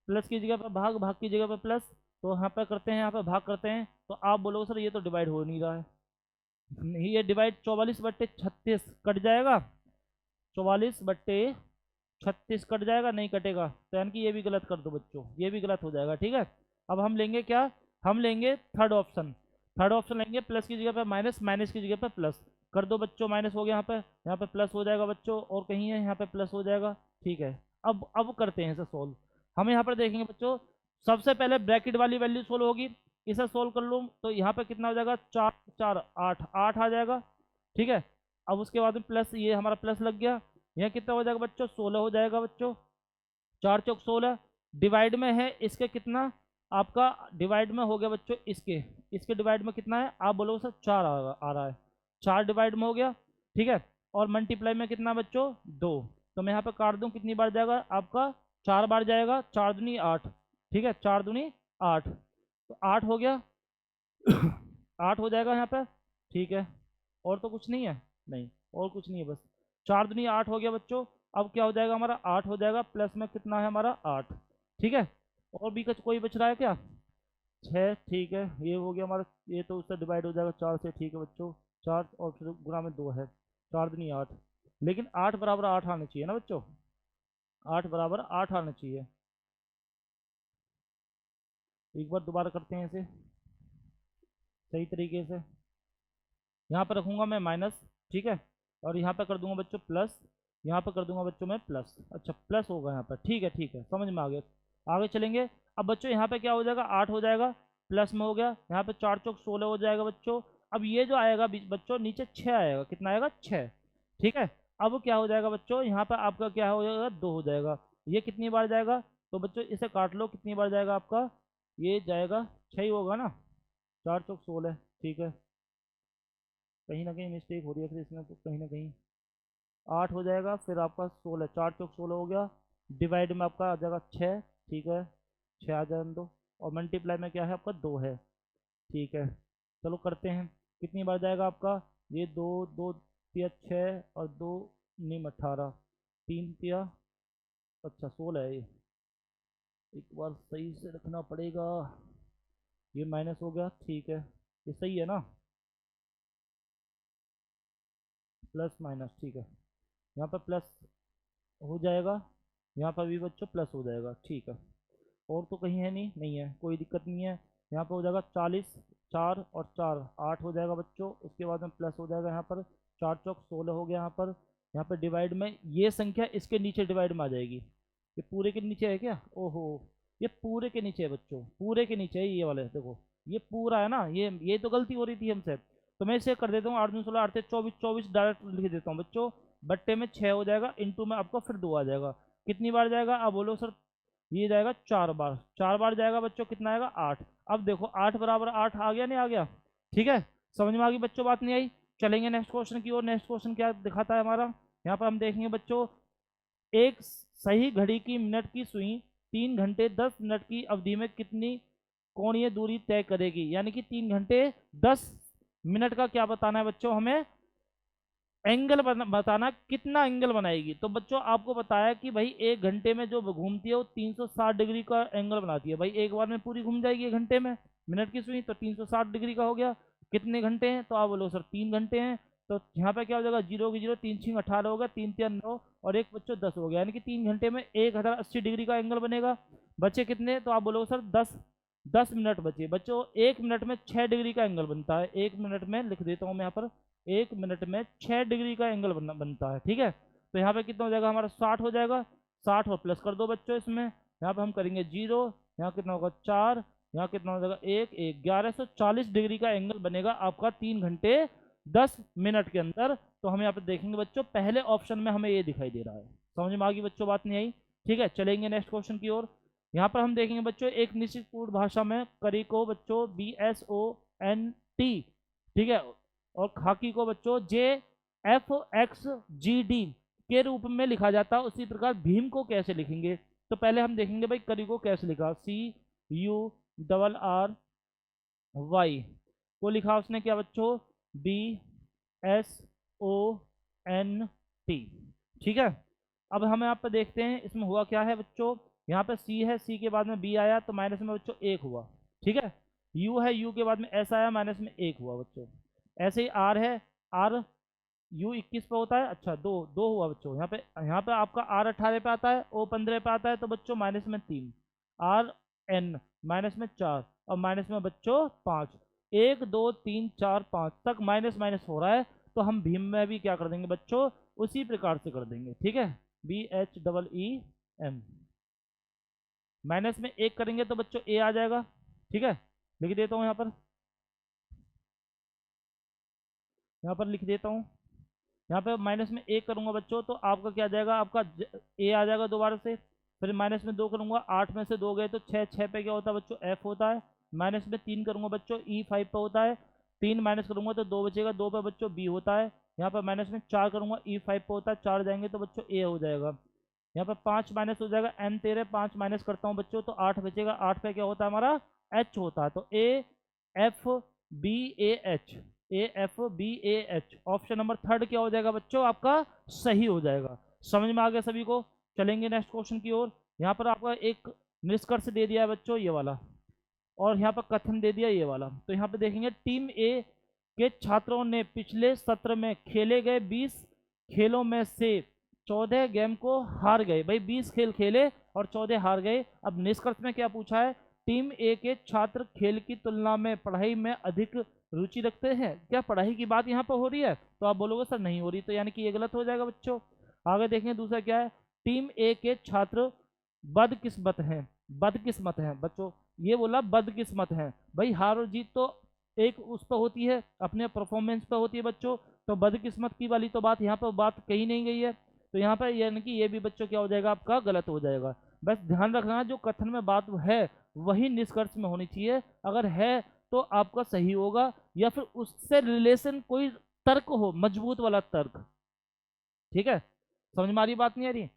प्लस की जगह पर भाग, भाग की जगह पर प्लस, तो यहाँ पर करते हैं, यहाँ पर भाग करते हैं, तो आप बोलोगे सर ये तो डिवाइड हो नहीं रहा है, नहीं ये डिवाइड 44/36 कट जाएगा, 44/36 कट जाएगा, नहीं कटेगा, तो यानी कि ये भी गलत कर दो बच्चों, ये भी गलत हो जाएगा, ठीक है। अब हम लेंगे क्या, हम लेंगे थर्ड ऑप्शन, थर्ड ऑप्शन लेंगे, प्लस की जगह पे माइनस, माइनस की जगह पे प्लस कर दो बच्चों, माइनस हो गया यहाँ पे प्लस हो जाएगा बच्चों, और कहीं है यहाँ पे प्लस हो जाएगा, ठीक है। अब करते हैं इसे सोल्व। हम यहाँ पर देखेंगे बच्चों, सबसे पहले ब्रैकेट वाली वैल्यू सोल्व होगी, इसे सोल्व कर लूँ तो यहाँ पे कितना हो जाएगा, चार चार आठ, आठ आ जाएगा, ठीक है। अब उसके बाद में प्लस, ये हमारा प्लस लग गया, यहाँ कितना हो जाएगा बच्चों, 16 हो जाएगा बच्चों, 4 × 4 = 16। डिवाइड में है इसके कितना, आपका डिवाइड में हो गया बच्चों, इसके इसके डिवाइड में कितना है, आप बोलोगे सर 4 आ रहा है, 4 डिवाइड में हो गया, ठीक है। और मल्टीप्लाई में कितना बच्चों, 2, तो मैं यहाँ पे काट दूँ, कितनी बार जाएगा आपका, 4 बार जाएगा, 4 दूनी 8, ठीक है, 4 दूनी 8, तो 8 हो गया 8 हो जाएगा यहाँ पे, ठीक है। और तो कुछ नहीं है, नहीं और कुछ नहीं है, बस 4 दूनी 8 हो गया बच्चों। अब क्या हो जाएगा हमारा, 8 हो जाएगा, प्लस में कितना है हमारा 8, ठीक है। और भी कुछ कोई बच रहा है क्या, 6, ठीक है, ये हो गया हमारा, ये तो उससे डिवाइड हो जाएगा 4 से, ठीक है बच्चों, 4 और फिर गुणा में 2 है, 4 दूनी 8, लेकिन 8 बराबर 8 आना चाहिए ना बच्चों, 8 बराबर 8 आना चाहिए। एक बार दोबारा करते हैं इसे सही तरीके से, यहाँ पर रखूँगा मैं माइनस, ठीक है, और यहाँ पर कर दूंगा बच्चों प्लस, यहाँ पर कर दूंगा बच्चों मैं प्लस। अच्छा प्लस होगा यहाँ पर, ठीक है समझ में आ गया। आगे चलेंगे। अब बच्चों यहाँ पे क्या हो जाएगा, 8 हो जाएगा, प्लस में हो गया। यहाँ पे 4 चौक 16 हो जाएगा बच्चों। अब ये जो आएगा बच्चों नीचे 6 आएगा, कितना आएगा 6। ठीक है। अब क्या हो जाएगा बच्चों, यहाँ पर आपका क्या हो जाएगा 2 हो जाएगा। ये कितनी बार जाएगा, तो बच्चों इसे काट लो, कितनी बार जाएगा आपका, ये जाएगा 6 ही होगा ना, 4 चौक 16। ठीक है, कहीं ना कहीं मिस्टेक हो रही है फिर इसमें, तो कहीं ना कहीं 8 हो जाएगा, फिर आपका 16, 4 चौक 16 हो गया, डिवाइड में आपका आ जाएगा 6। ठीक है, 6 आ जाए दो, और मल्टीप्लाई में क्या है आपका 2 है। ठीक है, चलो करते हैं, कितनी बार जाएगा आपका, ये 2 2 तिया 6 और 2 नीम 18, 3 तिया, अच्छा 16 है ये, एक बार सही से रखना पड़ेगा। ये माइनस हो गया, ठीक है, ये सही है ना, प्लस माइनस, ठीक है, यहाँ पर प्लस हो जाएगा, यहाँ पर भी बच्चों प्लस हो जाएगा। ठीक है, और तो कहीं है नहीं, नहीं है, कोई दिक्कत नहीं है। यहाँ पर हो जाएगा 40, 4 और 4 8 हो जाएगा बच्चों, उसके बाद में प्लस हो जाएगा यहाँ पर, 4 चौक 16 हो गया यहाँ पर। यहाँ पर डिवाइड में ये संख्या इसके नीचे डिवाइड में आ जाएगी, ये पूरे के नीचे है क्या, ओहो, ये पूरे के नीचे है बच्चों, पूरे के नीचे है ये वाले, देखो ये पूरा है ना, ये तो गलती हो रही थी हमसे। तो मैं इसे कर देता हूँ 8 दूनी 16, 8 24, 24 डायरेक्ट लिख देता हूँ बच्चों, बट्टे में 6 हो जाएगा, इंटू में आपको फिर 2 आ जाएगा। कितनी बार जाएगा, अब बोलो सर, ये जाएगा 4 बार, 4 बार जाएगा बच्चों, कितना आएगा 8। अब देखो 8 बराबर 8 आ गया, नहीं आ गया, ठीक है, समझ में आ गई बच्चों, बात नहीं आई। चलेंगे नेक्स्ट क्वेश्चन की ओर। नेक्स्ट क्वेश्चन क्या दिखाता है हमारा, यहाँ पर हम देखेंगे बच्चों, एक सही घड़ी की मिनट की सुई 3 घंटे 10 मिनट की अवधि में कितनी कोणीय दूरी तय करेगी, यानी कि 3 घंटे 10 मिनट का क्या बताना है बच्चों, हमें एंगल बताना, कितना एंगल बनाएगी। तो बच्चों आपको बताया कि भाई 1 घंटे में जो घूमती है वो 360 डिग्री का एंगल बनाती है। भाई एक बार में पूरी घूम जाएगी 1 घंटे में, मिनट की सुई, तो 360 डिग्री का हो गया। कितने घंटे हैं, तो आप बोलो सर 3 घंटे हैं। तो यहाँ पे क्या हो जाएगा, 0 की 0, 3 6 18 हो गया, 3 3 9 और एक बच्चों 10 हो गया, यानी कि 3 घंटे में 1080 डिग्री का एंगल बनेगा। बचे कितने, तो आप बोलोगे सर 10 मिनट बचे बच्चों। 1 मिनट में 6 डिग्री का एंगल बनता है, 1 मिनट में लिख देता हूँ मैं यहाँ पर, 1 मिनट में 6 डिग्री का एंगल बनता है। ठीक है, तो यहाँ पे कितना हो जाएगा हमारा, 60 हो जाएगा, 60 और प्लस कर दो बच्चों इसमें, यहाँ पे हम करेंगे 0, यहाँ कितना होगा 4, यहाँ कितना हो जाएगा 1 1, 1140 डिग्री का एंगल बनेगा आपका 3 घंटे 10 मिनट के अंदर। तो हम यहाँ पे देखेंगे बच्चों, पहले ऑप्शन में हमें ये दिखाई दे रहा है। समझ में आ गई बच्चों, बात नहीं आई। ठीक है, चलेंगे नेक्स्ट क्वेश्चन की ओर। यहाँ पर हम देखेंगे बच्चों, एक निश्चित पूर्ण भाषा में करी को बच्चों BSONT, ठीक है, और खाकी को बच्चों JFXGD के रूप में लिखा जाता है, उसी प्रकार भीम को कैसे लिखेंगे। तो पहले हम देखेंगे भाई करी को कैसे लिखा, CURRY को लिखा उसने क्या बच्चों, BSONT। ठीक है, अब हम यहाँ पर देखते हैं इसमें हुआ क्या है बच्चों, यहाँ पे C है, C के बाद में B आया तो माइनस में बच्चों 1 हुआ। ठीक है, U है, U के बाद में S आया, माइनस में 1 हुआ बच्चों। ऐसे ही R है, R U 21 पे होता है, अच्छा 2 2 हुआ बच्चों। यहाँ पे आपका R 18 पे आता है, O 15 पे आता है, तो बच्चों माइनस में 3, R N माइनस में 4 और माइनस में बच्चों 5, 1 2 3 4 5 तक माइनस माइनस हो रहा है। तो हम भीम में भी क्या कर देंगे बच्चों, उसी प्रकार से कर देंगे। ठीक है, BHEEM, माइनस में 1 करेंगे तो बच्चों A आ जाएगा। ठीक है, लिख देता हूँ यहाँ पर लिख देता हूँ, यहाँ पे माइनस में 1 करूँगा बच्चों तो आपका क्या आ जाएगा, आपका A आ जाएगा दोबारा से। फिर माइनस में 2 करूँगा, 8 में से 2 गए तो 6, 6 पे क्या होता है बच्चों, F होता है। माइनस में 3 करूँगा बच्चों, E5 पे होता है। 3 माइनस करूँगा तो 2 बचेगा, 2 पे बच्चों B होता है। यहाँ पर माइनस में 4 करूँगा, E5 पे होता है, 4 जाएंगे तो बच्चों A हो जाएगा। यहाँ पर 5 माइनस हो जाएगा, N 13, 5 माइनस करता हूँ बच्चों तो 8 बचेगा, 8 पे क्या होता है हमारा, H होता है। तो AFBAH ऑप्शन नंबर 3 क्या हो जाएगा बच्चों, आपका सही हो जाएगा। समझ में आ गया सभी को। चलेंगे नेक्स्ट क्वेश्चन की ओर। यहाँ पर आपका एक निष्कर्ष दे दिया है बच्चों ये वाला, और यहाँ पर कथन दे दिया ये वाला। तो यहाँ पे देखेंगे, टीम ए के छात्रों ने पिछले सत्र में खेले गए 20 खेलों में से 14 गेम को हार गए। भाई 20 खेल खेले और 14 हार गए। अब निष्कर्ष में क्या पूछा है, टीम ए के छात्र खेल की तुलना में पढ़ाई में अधिक रुचि रखते हैं। क्या पढ़ाई की बात यहाँ पर हो रही है, तो आप बोलोगे सर नहीं हो रही, तो यानी कि ये गलत हो जाएगा बच्चों। आगे देखेंगे दूसरा क्या है, टीम ए के छात्र बदकिस्मत हैं। बदकिस्मत हैं बच्चों, ये बोला बदकिस्मत हैं। भाई हार और जीत तो एक उस पर होती है, अपने परफॉर्मेंस पर होती है बच्चों। तो बदकिस्मत की वाली तो बात यहाँ पर बात कही नहीं गई है, तो यहाँ पर यानी कि ये भी बच्चों क्या हो जाएगा, आपका गलत हो जाएगा। बस ध्यान रखना जो कथन में बात है वही निष्कर्ष में होनी चाहिए। अगर है तो आपका सही होगा, या फिर उससे रिलेशन कोई तर्क हो, मजबूत वाला तर्क। ठीक है, समझ में आ रही बात, नहीं आ रही?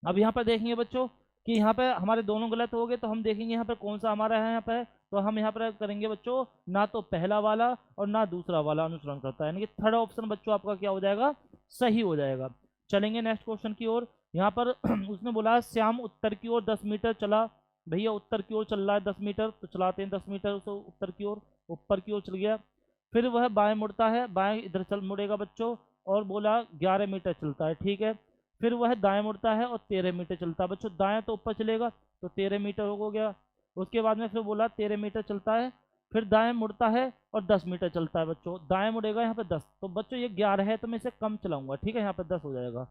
अब यहाँ पर देखेंगे बच्चों कि यहाँ पे हमारे दोनों गलत हो गए, तो हम देखेंगे यहाँ पर कौन सा हमारा है। यहाँ पर तो हम यहाँ पर करेंगे बच्चों, ना तो पहला वाला और ना दूसरा वाला अनुसरण करता है, यानी कि थर्ड ऑप्शन बच्चों आपका क्या हो जाएगा, सही हो जाएगा। चलेंगे नेक्स्ट क्वेश्चन की ओर। यहाँ पर उसने बोला श्याम उत्तर की ओर 10 मीटर चला। भैया उत्तर की ओर चल रहा है 10 मीटर, तो चलाते हैं 10 मीटर उसे उत्तर की ओर, ऊपर की ओर चल गया। फिर वह बाएं मुड़ता है, बाएं इधर चल मुड़ेगा बच्चों, और बोला 11 मीटर चलता है। ठीक है, फिर वह दाएं मुड़ता है और 13 मीटर चलता है बच्चों। दाएं तो ऊपर चलेगा तो 13 मीटर हो गया। उसके बाद में फिर बोला 13 मीटर चलता है, फिर दाएं मुड़ता है और 10 मीटर चलता है बच्चों। दाएं मुड़ेगा यहाँ पे 10, तो बच्चों ये 11 है तो मैं इसे कम चलाऊंगा। ठीक है, यहाँ पे 10 हो जाएगा।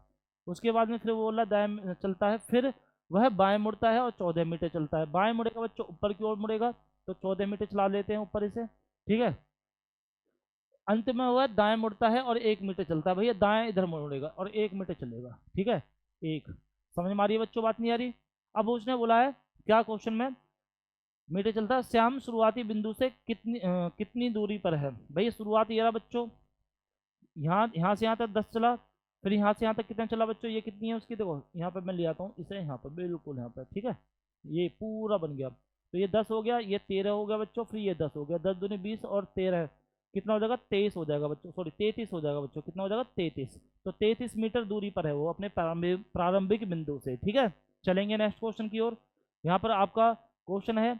उसके बाद में फिर वो बोला दाएं चलता है, फिर वह बाएं मुड़ता है और 14 मीटर चलता है। बाएं मुड़ेगा बच्चों, ऊपर की ओर मुड़ेगा, तो 14 मीटर चला लेते हैं ऊपर इसे। ठीक है, अंत में हुआ दाएं मुड़ता है और 1 मीटर चलता है। भैया दाएं इधर मुड़ेगा और 1 मीटर चलेगा। ठीक है, एक समझ में आ रही है बच्चों, बात नहीं आ रही? अब उसने बोला है क्या क्वेश्चन में, मीटर चलता है, श्याम शुरुआती बिंदु से कितनी दूरी पर है। भैया शुरुआत ये रहा बच्चों, यहाँ से यहाँ तक 10 चला, फिर यहाँ से यहाँ तक कितना चला बच्चों, ये कितनी है उसकी, देखो यहाँ पर मैं ले आता हूँ इसे, यहाँ पर बिल्कुल यहाँ पर। ठीक है, ये पूरा बन गया, तो ये 10 हो गया, ये 13 हो गया बच्चों, फिर ये 10 हो गया। 10 दूनी 20 और 13 कितना हो जाएगा, 23 हो जाएगा बच्चों, सॉरी 33 हो जाएगा बच्चों। कितना हो जाएगा, 33। तो 33 मीटर दूरी पर है वो अपने प्रारंभिक बिंदु से। ठीक है, चलेंगे नेक्स्ट क्वेश्चन की ओर। यहाँ पर आपका क्वेश्चन है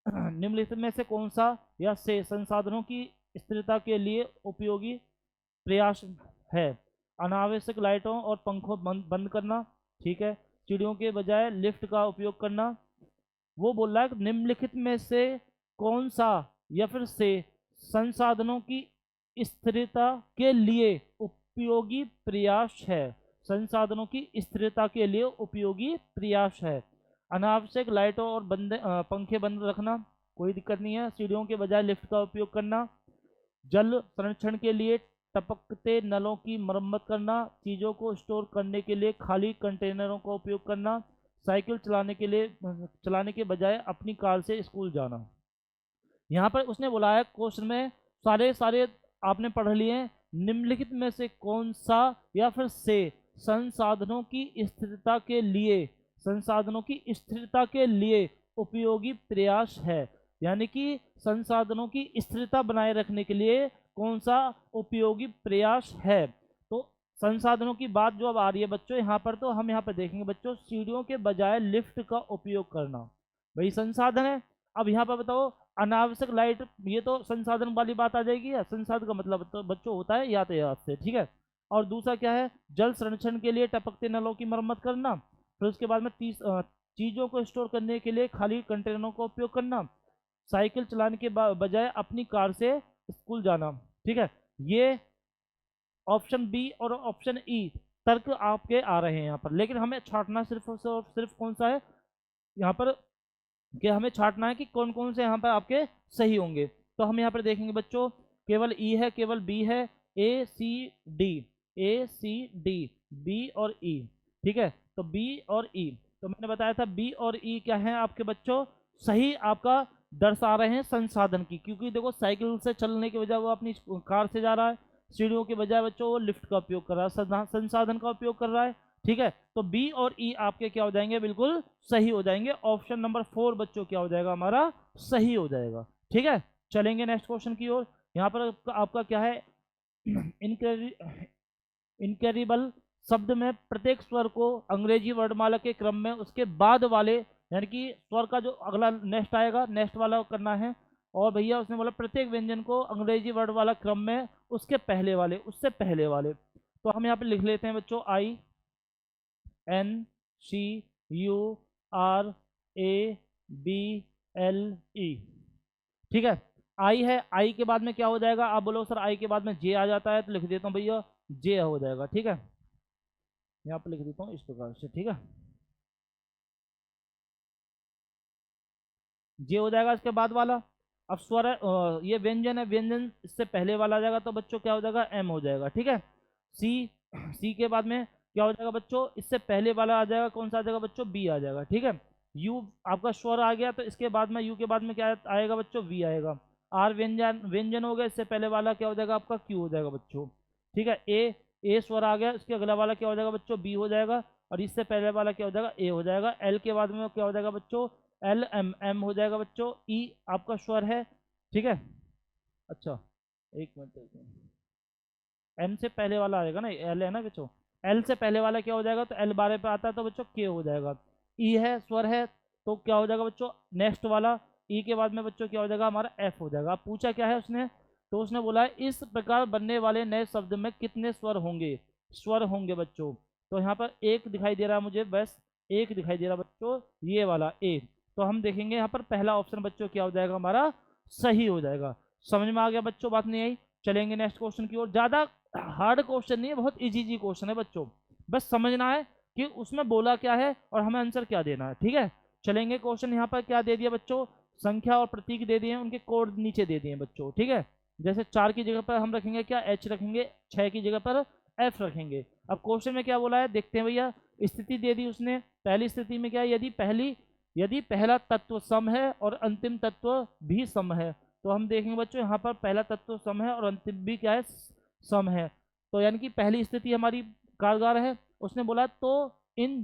निम्नलिखित में से कौन सा या से संसाधनों की स्थिरता के लिए उपयोगी प्रयास है। अनावश्यक लाइटों और पंखों बंद करना। ठीक है, सीढ़ियों के बजाय लिफ्ट का उपयोग करना। वो बोल रहा है निम्नलिखित में से कौन सा या फिर से संसाधनों की स्थिरता के लिए उपयोगी प्रयास है। संसाधनों की स्थिरता के लिए उपयोगी प्रयास है। अनावश्यक लाइटों और पंखे बंद रखना, कोई दिक्कत नहीं है। सीढ़ियों के बजाय लिफ्ट का उपयोग करना। जल संरक्षण के लिए टपकते नलों की मरम्मत करना। चीज़ों को स्टोर करने के लिए खाली कंटेनरों का उपयोग करना। साइकिल चलाने के बजाय अपनी कार से स्कूल जाना। यहाँ पर उसने बोला है क्वेश्चन में सारे सारे आपने पढ़ लिए, निम्नलिखित में से कौन सा या फिर से संसाधनों की स्थिरता के लिए, संसाधनों की स्थिरता के लिए उपयोगी प्रयास है। यानी कि संसाधनों की स्थिरता बनाए रखने के लिए कौन सा उपयोगी प्रयास है। तो संसाधनों की बात जो अब आ रही है बच्चों यहाँ पर, तो हम यहाँ पर देखेंगे बच्चों सीढ़ियों के बजाय लिफ्ट का उपयोग करना। भाई संसाधन है, अब यहाँ पर बताओ अनावश्यक लाइट, ये तो संसाधन वाली बात आ जाएगी। या संसाधन का मतलब तो बच्चों होता है यातायात से। ठीक है, और दूसरा क्या है, जल संरक्षण के लिए टपकते नलों की मरम्मत करना। फिर उसके बाद में चीज़ों को स्टोर करने के लिए खाली कंटेनरों का उपयोग करना। साइकिल चलाने के बजाय अपनी कार से स्कूल जाना। ठीक है, ये ऑप्शन बी और ऑप्शन ई तर्क आपके आ रहे हैं यहाँ पर, लेकिन हमें छांटना सिर्फ और सिर्फ कौन सा है यहाँ पर, कि हमें छांटना है कि कौन कौन से यहाँ पर आपके सही होंगे। तो हम यहाँ पर देखेंगे बच्चों, केवल ई है, केवल बी है, ए सी डी बी और ई। ठीक है, तो बी और ई, तो मैंने बताया था बी और ई क्या है आपके बच्चों, सही आपका दर्शा रहे हैं संसाधन की। क्योंकि देखो साइकिल से चलने की बजाय वो अपनी कार से जा रहा है, सीढ़ियों के बजाय बच्चों वो लिफ्ट का उपयोग कर रहा है, संसाधन का उपयोग कर रहा है। ठीक है, तो बी और ई आपके क्या हो जाएंगे, बिल्कुल सही हो जाएंगे। ऑप्शन नंबर 4 बच्चों क्या हो जाएगा हमारा, सही हो जाएगा। ठीक है, चलेंगे नेक्स्ट क्वेश्चन की ओर। यहाँ पर आपका क्या है, इनकैरिबल शब्द में प्रत्येक स्वर को अंग्रेजी वर्णमाला के क्रम में उसके बाद वाले, यानी कि स्वर का जो अगला नेक्स्ट आएगा नेक्स्ट वाला करना है। और भैया उसने बोला प्रत्येक व्यंजन को अंग्रेजी वर्ड वाला क्रम में उसके पहले वाले, उससे पहले वाले। तो हम यहाँ पे लिख लेते हैं बच्चों I N C U R A B L E. ठीक है, आई है, आई के बाद में क्या हो जाएगा, आप बोलो सर आई के बाद में जे आ जाता है, तो लिख देता हूँ भैया जे हो जाएगा। ठीक है, यहाँ पर लिख देता हूँ इस प्रकार से, ठीक है। जे हो जाएगा इसके बाद वाला। अब स्वर ये व्यंजन है, व्यंजन इससे पहले वाला आ जाएगा तो बच्चों क्या हो जाएगा, एम हो जाएगा, ठीक है। सी, सी के बाद में क्या हो जाएगा बच्चों, इससे पहले वाला आ जाएगा, कौन सा आ जाएगा बच्चों, बी आ जाएगा, ठीक है। यू आपका स्वर आ गया तो इसके बाद में यू के बाद में क्या आएगा बच्चों, वी आएगा। आर व्यंजन, व्यंजन हो गया, इससे पहले वाला क्या हो जाएगा आपका, क्यू हो जाएगा बच्चों, ठीक है। ए स्वर आ गया, इसके अगला वाला क्या हो जाएगा बच्चों, बी हो जाएगा। और इससे पहले वाला क्या हो जाएगा, ए हो जाएगा। एल के बाद में क्या हो जाएगा बच्चों, एल एम, एम हो जाएगा बच्चों। ई आपका स्वर है, ठीक है। अच्छा, एक मिनट, एक मिनट। एन से पहले वाला आएगा ना, एल है ना बच्चों। एल से पहले वाला क्या हो जाएगा, तो एल 12 पे आता है तो बच्चों के हो जाएगा। ई है, स्वर है, तो क्या हो जाएगा बच्चों, नेक्स्ट वाला। ई के बाद में बच्चों क्या हो जाएगा हमारा, एफ हो जाएगा। अब पूछा क्या है उसने, तो उसने बोला है इस प्रकार बनने वाले नए शब्द में कितने स्वर होंगे, स्वर होंगे बच्चों। तो यहाँ पर एक दिखाई दे रहा है मुझे, बस एक दिखाई दे रहा बच्चों, ये वाला ए। तो हम देखेंगे यहाँ पर पहला ऑप्शन बच्चों क्या हो जाएगा हमारा, सही हो जाएगा। समझ में आ गया बच्चों, बात नहीं आई। चलेंगे नेक्स्ट क्वेश्चन की ओर। ज़्यादा हार्ड क्वेश्चन नहीं है, बहुत इजी जी क्वेश्चन है बच्चों, बस समझना है कि उसमें बोला क्या है और हमें आंसर क्या देना है, ठीक है। चलेंगे क्वेश्चन, यहाँ पर क्या दे दिया बच्चों, संख्या और प्रतीक दे दिए हैं, उनके कोड नीचे दे दिए बच्चों, ठीक है। जैसे 4 की जगह पर हम रखेंगे क्या, एच रखेंगे, 6 की जगह पर एफ रखेंगे। अब क्वेश्चन में क्या बोला है देखते हैं भैया। स्थिति दे दी उसने, पहली स्थिति में क्या है, यदि पहला तत्व सम है और अंतिम तत्व भी सम है। तो हम देखेंगे बच्चों यहाँ पर पहला तत्व सम है और अंतिम भी क्या है, सम है। तो यानी कि पहली स्थिति हमारी कारगर है। उसने बोला तो इन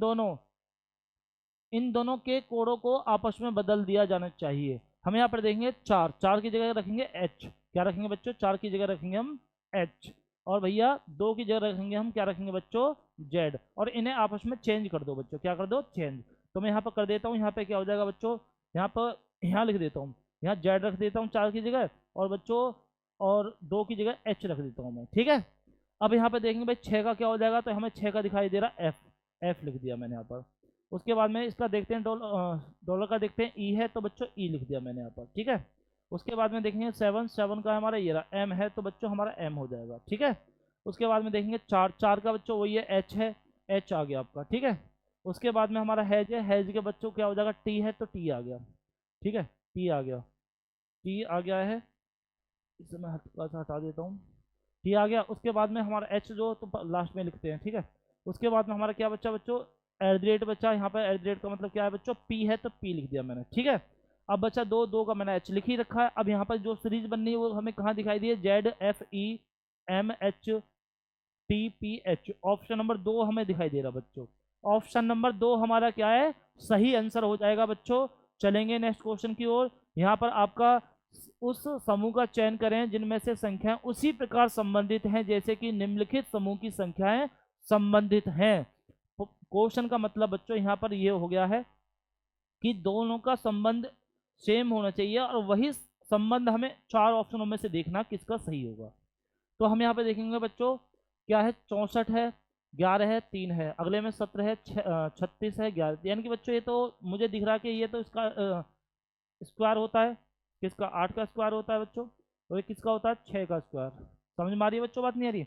दोनों के कोड़ों को आपस में बदल दिया जाना चाहिए। हम यहाँ पर देखेंगे 4, 4 की जगह रखेंगे एच, क्या रखेंगे बच्चों, 4 की जगह रखेंगे हम एच। और भैया 2 की जगह रखेंगे हम, क्या रखेंगे बच्चों, जेड। और इन्हें आपस में चेंज कर दो बच्चों, क्या कर दो, चेंज। तो मैं यहाँ पर कर देता हूँ, यहाँ पे क्या हो जाएगा बच्चों, यहाँ पर यहाँ लिख देता हूँ, यहाँ जेड रख देता हूँ 4 की जगह, और बच्चों और 2 की जगह एच रख देता हूँ मैं, ठीक है। अब यहाँ पे देखेंगे भाई 6 का क्या हो जाएगा, तो हमें 6 का दिखाई दे रहा एफ, एफ लिख दिया मैंने यहाँ पर। उसके बाद में इसका देखते हैं, डॉलर का देखते हैं, ई है तो बच्चों ई लिख दिया मैंने यहाँ पर, ठीक है। उसके बाद में देखेंगे 7, 7 का हमारा ये रहा एम है, तो बच्चों हमारा एम हो जाएगा, ठीक है। उसके बाद में देखेंगे 4, 4 का बच्चों वही है एच है, एच आ गया आपका, ठीक है। उसके बाद में हमारा हैज है, हैज के बच्चों क्या हो जाएगा, टी है तो टी आ गया, ठीक है, टी आ गया, टी आ गया है। इसे मैं हल्का सा हटा देता हूँ, टी आ गया। उसके बाद में हमारा एच जो तो लास्ट में लिखते हैं, ठीक है। उसके बाद में हमारा क्या बच्चा बच्चों, एट द रेट बच्चा। यहाँ पर एट द रेट का मतलब क्या है बच्चों, पी है तो पी लिख दिया मैंने, ठीक है। अब बच्चा दो, दो का मैंने एच लिख ही रखा है। अब यहाँ पर जो सीरीज बननी है वो हमें कहाँ दिखाई दी है, Z F E M H T P H. Option number 2 हमें दिखाई दे रहा बच्चों, ऑप्शन नंबर 2 हमारा क्या है, सही आंसर हो जाएगा बच्चों। चलेंगे नेक्स्ट क्वेश्चन की ओर। यहाँ पर आपका उस समूह का चयन करें जिनमें से संख्याएं उसी प्रकार संबंधित हैं जैसे कि निम्नलिखित समूह की संख्याएं संबंधित हैं। क्वेश्चन का मतलब बच्चों यहाँ पर ये हो गया है कि दोनों का संबंध सेम होना चाहिए, और वही संबंध हमें 4 ऑप्शनों में से देखना किसका सही होगा। तो हम यहाँ पे देखेंगे बच्चों, क्या है, 64 है, 11 है, 3 है, अगले में 17 है, 36 है, 11। यानी कि बच्चों ये तो मुझे दिख रहा है कि ये तो इसका स्क्वायर होता है, किसका, 8 का स्क्वायर होता है बच्चों, और ये किसका होता है, 6 का स्क्वायर। समझ में आ रही है बच्चों, बात नहीं आ रही।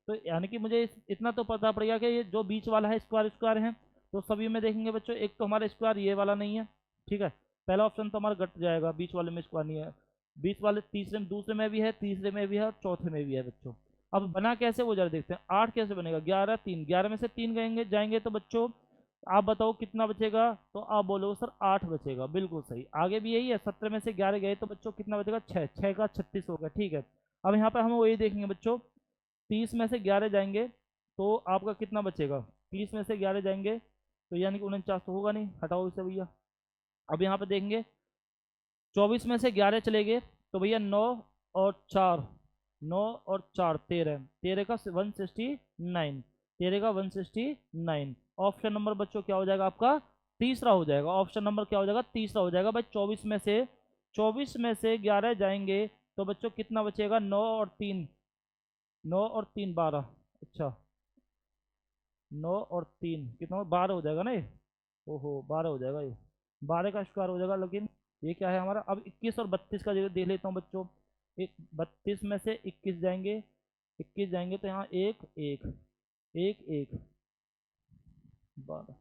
तो यानी कि मुझे इतना तो पता पड़ गया कि ये जो बीच वाला है स्क्वायर स्क्वायर है। तो सभी में देखेंगे बच्चों, एक तो हमारा स्क्वायर ये वाला नहीं है, ठीक है। पहला ऑप्शन तो हमारा कट जाएगा, बीच वाले में स्क्वायर नहीं है। बीच वाले तीसरे में, दूसरे में भी है, तीसरे में भी है, और चौथे में भी है बच्चों। अब बना कैसे वो जरा देखते हैं। 8 कैसे बनेगा, 11, 3, 11 में से 3 गएंगे जाएंगे तो बच्चों आप बताओ कितना बचेगा। तो आप बोलोगे सर 8 बचेगा, बिल्कुल सही। आगे भी यही है, 17 में से 11 गए तो बच्चों कितना बचेगा, 6, 6 का 36 होगा, ठीक है। अब यहाँ पर हम वही देखेंगे बच्चों, 30 में से 11 जाएंगे तो आपका कितना बचेगा, 30 में से 11 जाएंगे तो यानी कि 49 तो होगा नहीं, हटाओ इसे भैया। अब यहाँ पर देखेंगे 24 में से 11 चले गए तो भैया 9 और 4, 9 और 4 13, 13 का 169, 13 का 169। ऑप्शन नंबर बच्चों क्या हो जाएगा आपका, तीसरा हो जाएगा। ऑप्शन नंबर क्या हो जाएगा, तीसरा हो जाएगा भाई। 24 में से 11 जाएंगे तो बच्चों कितना बचेगा, 9 और 3, 9 और 3 12, अच्छा 9 और 3 कितना, 12 हो जाएगा ना ये। ओहो 12 हो जाएगा ये, 12 का स्क्वायर हो जाएगा। लेकिन ये क्या है हमारा, अब 21 और 32 का जगह देख लेता हूँ बच्चों। 32 में से 21 जाएंगे, 21 जाएंगे तो यहाँ एक एक एक एक 12,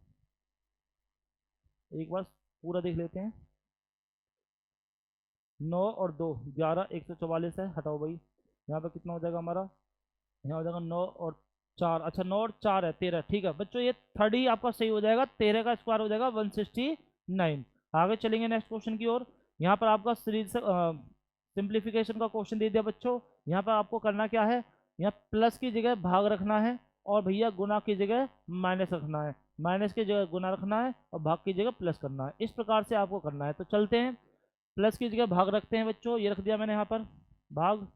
एक बार पूरा देख लेते हैं। 9 और 2 11, 144 है, हटाओ भाई। यहाँ पे कितना हो जाएगा हमारा, यहाँ हो जाएगा 9 और 4, अच्छा 9 और 4 है 13, ठीक है बच्चों, ये थर्ड ही आपका सही हो जाएगा, 13 का स्क्वायर हो जाएगा 169। आगे चलेंगे नेक्स्ट क्वेश्चन की ओर। यहाँ पर आपका सीरीज सिंप्लीफिकेशन का क्वेश्चन दे दिया बच्चों। यहाँ पर आपको करना क्या है, यहाँ प्लस की जगह भाग रखना है और भैया गुना की जगह माइनस रखना है, माइनस की जगह गुना रखना है और भाग की जगह प्लस करना है। इस प्रकार से आपको करना है। तो चलते हैं, प्लस की जगह भाग रखते हैं बच्चों, ये रख दिया मैंने यहाँ पर भाग,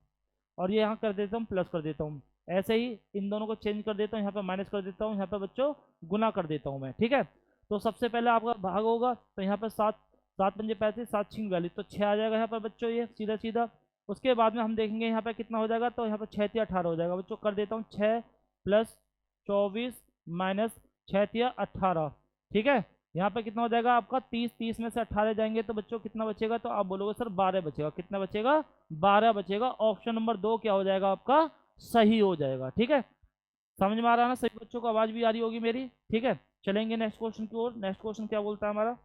और ये यहाँ कर देता हूँ प्लस कर देता हूँ। ऐसे ही इन दोनों को चेंज कर देता हूँ, यहाँ पर माइनस कर देता हूँ, यहाँ पर बच्चों गुना कर देता हूँ मैं, ठीक है। तो सबसे पहले आपका भाग होगा, तो यहाँ पर 7, 7 पंजे 35, 7 छिंग 42, तो 6 आ जाएगा यहाँ पर बच्चों, ये सीधा सीधा। उसके बाद में हम देखेंगे यहाँ पर कितना हो जाएगा, तो यहाँ पर 6 तिया 18 हो जाएगा बच्चों। कर देता हूँ 6 प्लस 24 माइनस 6 तिया 18, ठीक है। यहाँ पे कितना हो जाएगा आपका 30, 30 में से 18 जाएंगे तो बच्चों कितना बचेगा, तो आप बोलोगे सर 12 बचेगा। कितना बचेगा, 12 बचेगा। ऑप्शन नंबर 2 क्या हो जाएगा आपका, सही हो जाएगा, ठीक है। समझ में आ रहा है ना सभी बच्चों को, आवाज भी आ रही होगी मेरी, ठीक है। चलेंगे नेक्स्ट क्वेश्चन की ओर। नेक्स्ट क्वेश्चन क्या बोलता है हमारा,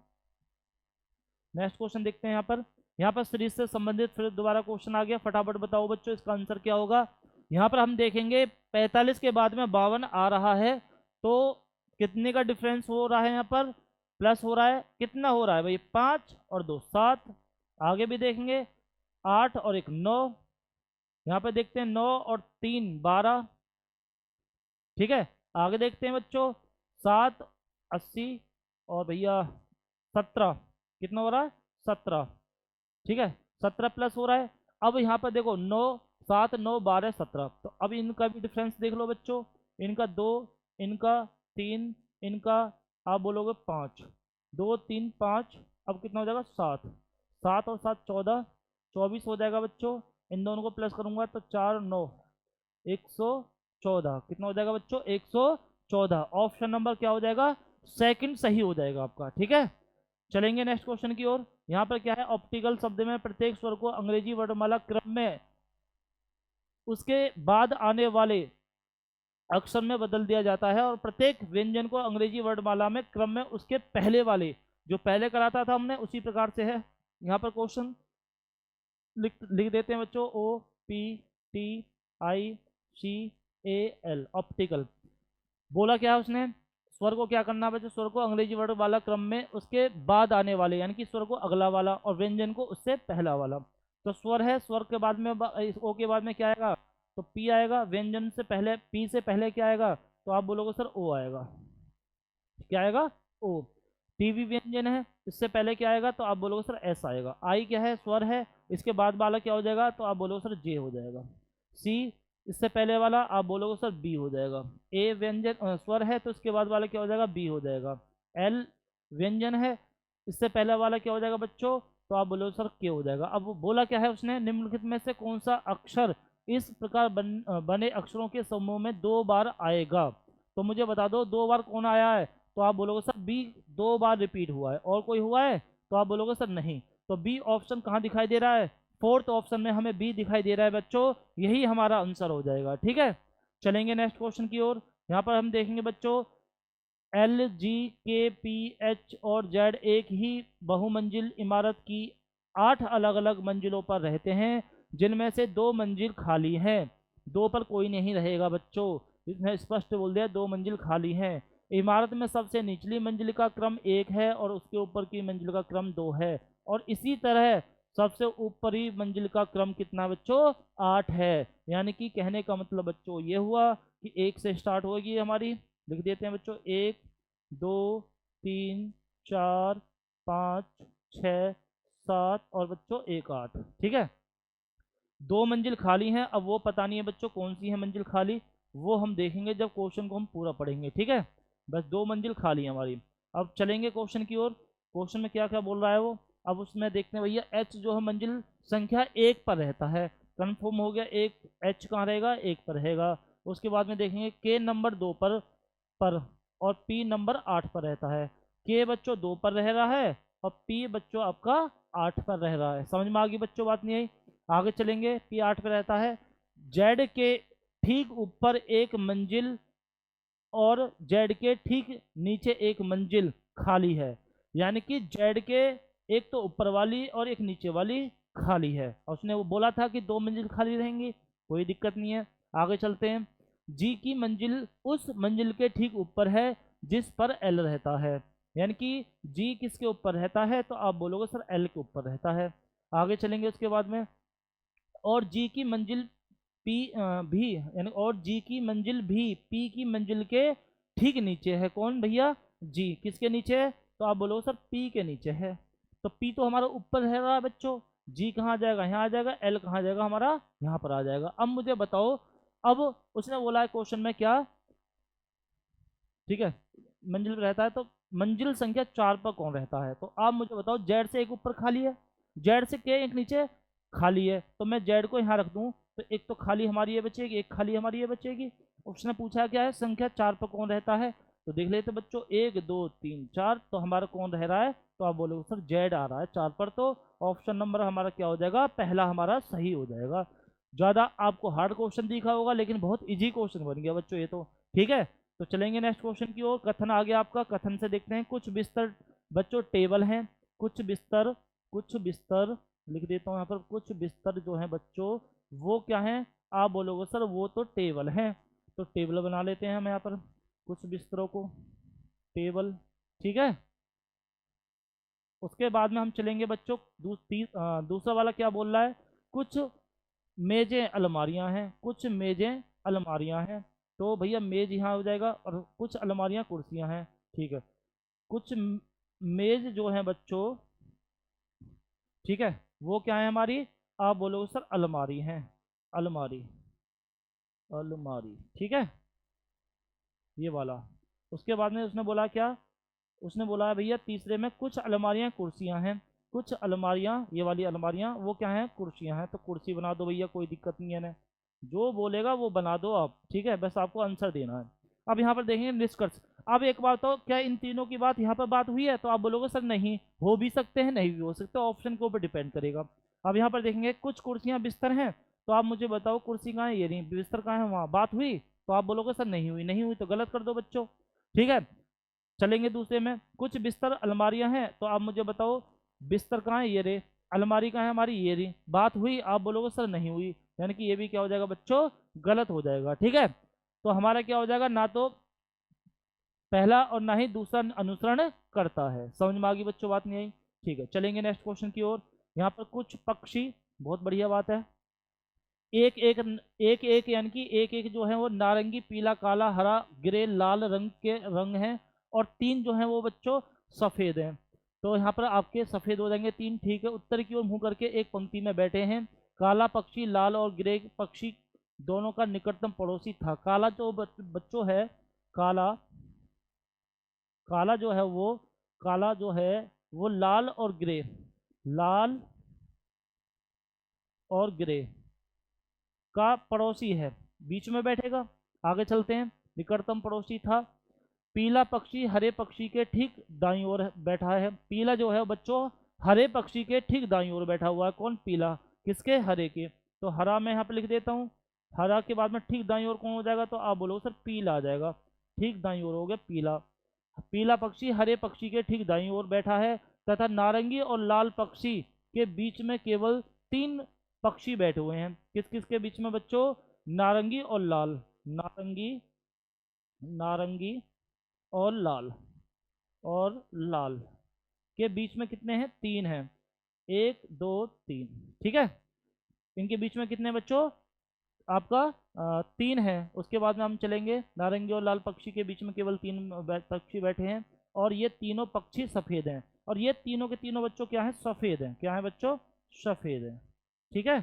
नेक्स्ट क्वेश्चन देखते हैं। यहाँ पर सीरीज से संबंधित फिर दोबारा क्वेश्चन आ गया, फटाफट बताओ बच्चों इसका आंसर क्या होगा। यहाँ पर हम देखेंगे 45 के बाद में 52 आ रहा है, तो कितने का डिफरेंस हो रहा है, यहाँ पर प्लस हो रहा है। कितना हो रहा है भाई, 5 और 2 7। आगे भी देखेंगे 8 और 1 9। यहाँ पे देखते हैं 9 और 3 12, ठीक है। आगे देखते हैं बच्चों 7 80 और भैया 17, कितना हो रहा है 17, ठीक है। 17 प्लस हो रहा है। अब यहाँ पर देखो 9 7 9 12 17, तो अब इनका भी डिफरेंस देख लो बच्चों, इनका 2, इनका 3, इनका आप बोलोगे 5, 2 3 5, अब कितना हो जाएगा 7, 7 और 7 14, 24 हो जाएगा बच्चों। इन दोनों को प्लस करूंगा तो 4 9 114, कितना हो जाएगा बच्चों 114। ऑप्शन नंबर क्या हो जाएगा, सेकंड सही हो जाएगा आपका, ठीक है। चलेंगे नेक्स्ट क्वेश्चन की ओर। यहाँ पर क्या है, ऑप्टिकल शब्द में प्रत्येक स्वर को अंग्रेजी वर्णमाला क्रम में उसके बाद आने वाले अक्षर में बदल दिया जाता है और प्रत्येक व्यंजन को अंग्रेजी वर्णमाला में क्रम में उसके पहले वाले, जो पहले कराता था हमने उसी प्रकार से है। यहाँ पर क्वेश्चन लिख देते हैं बच्चों, O P T I C A L, optical. बोला क्या है उसने, स्वर को क्या करना है बच्चों, स्वर को अंग्रेजी वर्ड वाला क्रम में उसके बाद आने वाले, यानी कि स्वर को अगला वाला और व्यंजन को उससे पहला वाला। तो स्वर है, स्वर के बाद में ओ के बाद में क्या आएगा, तो पी आएगा। व्यंजन से पहले, पी से पहले क्या आएगा, तो आप बोलोगे सर ओ आएगा। क्या आएगा, ओ। टीवी व्यंजन है, इससे पहले क्या आएगा, तो आप बोलोगे सर एस आएगा। आई क्या है, स्वर है, इसके बाद वाला क्या हो जाएगा, तो आप बोलोगे सर जे हो जाएगा। सी इससे पहले वाला आप बोलोगे सर बी हो जाएगा। ए व्यंजन स्वर है, तो इसके बाद वाला क्या हो जाएगा, बी हो जाएगा। एल व्यंजन है, इससे पहले वाला क्या हो जाएगा बच्चों, तो आप बोलोगे सर के हो जाएगा। अब वो बोला क्या है उसने, निम्नलिखित में से कौन सा अक्षर इस प्रकार बने अक्षरों के समूह में 2 बार आएगा। तो मुझे बता दो 2 बार कौन आया है, तो आप बोलोगे सर बी 2 बार रिपीट हुआ है। और कोई हुआ है, तो आप बोलोगे सर नहीं। तो बी ऑप्शन कहाँ दिखाई दे रहा है, फोर्थ ऑप्शन में हमें बी दिखाई दे रहा है बच्चों, यही हमारा आंसर हो जाएगा, ठीक है। चलेंगे नेक्स्ट क्वेश्चन की ओर। यहाँ पर हम देखेंगे बच्चों, एल जी के पी एच और जेड एक ही बहुमंजिल इमारत की 8 अलग अलग मंजिलों पर रहते हैं, जिनमें से 2 मंजिल खाली हैं। 2 पर कोई नहीं रहेगा बच्चों, इसने स्पष्ट बोल दिया 2 मंजिल खाली हैं। इमारत में सबसे निचली मंजिल का क्रम 1 है और उसके ऊपर की मंजिल का क्रम 2 है, और इसी तरह सबसे ऊपरी मंजिल का क्रम कितना बच्चों, 8 है। यानी कि कहने का मतलब बच्चों ये हुआ कि 1 से स्टार्ट होगी हमारी, लिख देते हैं बच्चों 1 2 3 4 5 6 7 और बच्चों 1 8, ठीक है। 2 मंजिल खाली हैं, अब वो पता नहीं है बच्चों कौन सी है मंजिल खाली, वो हम देखेंगे जब क्वेश्चन को हम पूरा पढ़ेंगे, ठीक है। बस 2 मंजिल खाली है हमारी। अब चलेंगे क्वेश्चन की ओर। क्वेश्चन में क्या क्या बोल रहा है वो, अब उसमें देखते हैं भैया एच जो है मंजिल संख्या 1 पर रहता है, कन्फर्म हो गया। एक एच कहाँ रहेगा, 1 पर रहेगा। उसके बाद में देखेंगे के नंबर 2 पर और पी नंबर 8 पर रहता है। के बच्चों 2 पर रह रहा है और पी बच्चों आपका 8 पर रह रहा है। समझ में आ गई बच्चों, बात नहीं आई। आगे चलेंगे, पी 8 पर रहता है। जेड के ठीक ऊपर एक मंजिल और जेड के ठीक नीचे एक मंजिल खाली है। यानी कि जेड के एक तो ऊपर वाली और एक नीचे वाली खाली है, और उसने वो बोला था कि 2 मंजिल खाली रहेंगी, कोई दिक्कत नहीं है। आगे चलते हैं। जी की मंजिल उस मंजिल के ठीक ऊपर है जिस पर एल रहता है। यानी कि जी किसके ऊपर रहता है, तो आप बोलोगे सर एल के ऊपर रहता है। आगे चलेंगे उसके बाद में। और जी की मंजिल पी भी, यानी और जी की मंजिल भी पी की मंजिल के ठीक नीचे है। कौन भैया? जी किसके नीचे है, तो आप बोलोगे सर पी के नीचे है। तो पी तो हमारा ऊपर है रहा बच्चों, जी कहाँ आ जाएगा, यहाँ आ जाएगा, एल कहाँ आ जाएगा हमारा, यहाँ पर आ जाएगा। अब मुझे बताओ, अब उसने बोला है क्वेश्चन में क्या, ठीक है, मंजिल पे रहता है तो मंजिल संख्या 4 पर कौन रहता है। तो आप मुझे बताओ, जेड से एक ऊपर खाली है, जेड से क्या एक नीचे खाली है, तो मैं जेड को यहाँ रख दूँ तो एक तो खाली हमारी ये बचेगी, एक खाली हमारी ये बचेगी। उसने पूछा क्या है, संख्या 4 पर कौन रहता है, तो देख लेते बच्चों, 1 2 3 4, तो हमारा कौन रह रहा है, तो आप बोलोगे सर जेड आ रहा है 4 पर, तो ऑप्शन नंबर हमारा क्या हो जाएगा, पहला हमारा सही हो जाएगा। ज़्यादा आपको हार्ड क्वेश्चन दिखा होगा लेकिन बहुत इजी क्वेश्चन बन गया बच्चों ये तो, ठीक है। तो चलेंगे नेक्स्ट क्वेश्चन की ओर। कथन आ गया आपका, कथन से देखते हैं। कुछ बिस्तर बच्चों टेबल हैं, कुछ बिस्तर लिख देता हूँ यहाँ पर, कुछ बिस्तर जो है बच्चों वो क्या है, आप बोलोगे सर वो तो टेबल हैं, तो टेबल बना लेते हैं हम यहाँ पर, कुछ बिस्तरों को टेबल, ठीक है। उसके बाद में हम चलेंगे बच्चों, दूसरा वाला क्या बोल रहा है, कुछ मेजें अलमारियां हैं, कुछ मेजें अलमारियां हैं, तो भैया मेज यहाँ हो जाएगा, और कुछ अलमारियां कुर्सियां हैं, ठीक है। कुछ मेज जो है बच्चों, ठीक है, वो क्या है हमारी, आप बोलोगे सर अलमारी है, अलमारी, अलमारी, ठीक है, ये वाला। उसके बाद में उसने बोला क्या, उसने बोला है भैया तीसरे में, कुछ अलमारियां कुर्सियां हैं, कुछ अलमारियां, ये वाली अलमारियां वो क्या है, कुर्सियां हैं, तो कुर्सी बना दो भैया, कोई दिक्कत नहीं है ना, जो बोलेगा वो बना दो आप, ठीक है, बस आपको आंसर देना है। अब यहाँ पर देखेंगे निष्कर्ष। अब एक बात तो, क्या इन तीनों की बात यहाँ पर बात हुई है, तो आप बोलोगे सर नहीं, हो भी सकते हैं नहीं भी हो सकते, ऑप्शन के ऊपर डिपेंड करेगा। अब यहाँ पर देखेंगे, कुछ कुर्सियां बिस्तर हैं, तो आप मुझे बताओ कुर्सी कहाँ है, ये नहीं, बिस्तर कहाँ है, वहाँ बात हुई, तो आप बोलोगे सर नहीं हुई, नहीं हुई तो गलत कर दो बच्चों, ठीक है। चलेंगे दूसरे में, कुछ बिस्तर अलमारियां हैं, तो आप मुझे बताओ बिस्तर कहाँ है, ये रे, अलमारी कहाँ है हमारी, ये रही, बात हुई, आप बोलोगे सर नहीं हुई, यानी कि ये भी क्या हो जाएगा बच्चों, गलत हो जाएगा, ठीक है। तो हमारा क्या हो जाएगा, ना तो पहला और ना ही दूसरा अनुसरण करता है। समझ में आ गई बच्चों, बात नहीं आई, ठीक है। चलेंगे नेक्स्ट क्वेश्चन की ओर। यहाँ पर कुछ पक्षी, बहुत बढ़िया बात है, एक एक एक एक यानी कि एक एक जो है वो नारंगी पीला काला हरा ग्रे लाल रंग के रंग हैं, और 3 जो हैं वो बच्चों सफ़ेद हैं। तो यहाँ पर आपके सफ़ेद हो जाएंगे 3, ठीक है। उत्तर की ओर मुंह करके एक पंक्ति में बैठे हैं। काला पक्षी लाल और ग्रे पक्षी दोनों का निकटतम पड़ोसी था। काला जो बच्चों है, काला, काला जो है वो, काला जो है वो लाल और ग्रे, लाल और ग्रे का पड़ोसी है, बीच में बैठेगा। आगे चलते हैं, निकटतम पड़ोसी था। पीला पक्षी हरे पक्षी के ठीक दाईं ओर बैठा है। पीला जो है बच्चों हरे पक्षी के ठीक दाईं ओर बैठा हुआ है। कौन? पीला। किसके? हरे के। तो हरा मैं यहाँ पे लिख देता हूँ। हरा के बाद में ठीक दाईं ओर कौन हो जाएगा, तो आप बोलो सर पीला आ जाएगा। ठीक दाईं ओर हो गया पीला। पीला पक्षी हरे पक्षी के ठीक दाईं ओर बैठा है, तथा नारंगी और लाल पक्षी के बीच में केवल 3 पक्षी बैठे हुए हैं। किस किस के बीच में बच्चों? नारंगी और लाल, नारंगी, नारंगी और लाल, और लाल के बीच में कितने हैं? 3 हैं। 1 2 3, ठीक है। इनके बीच में कितने बच्चों? आपका 3 है। उसके बाद में हम चलेंगे, नारंगी और लाल पक्षी के बीच में केवल 3 पक्षी बैठे हैं, और ये तीनों पक्षी सफ़ेद हैं। और ये तीनों के तीनों बच्चों क्या है? सफ़ेद हैं। क्या है बच्चों? सफ़ेद हैं, ठीक है।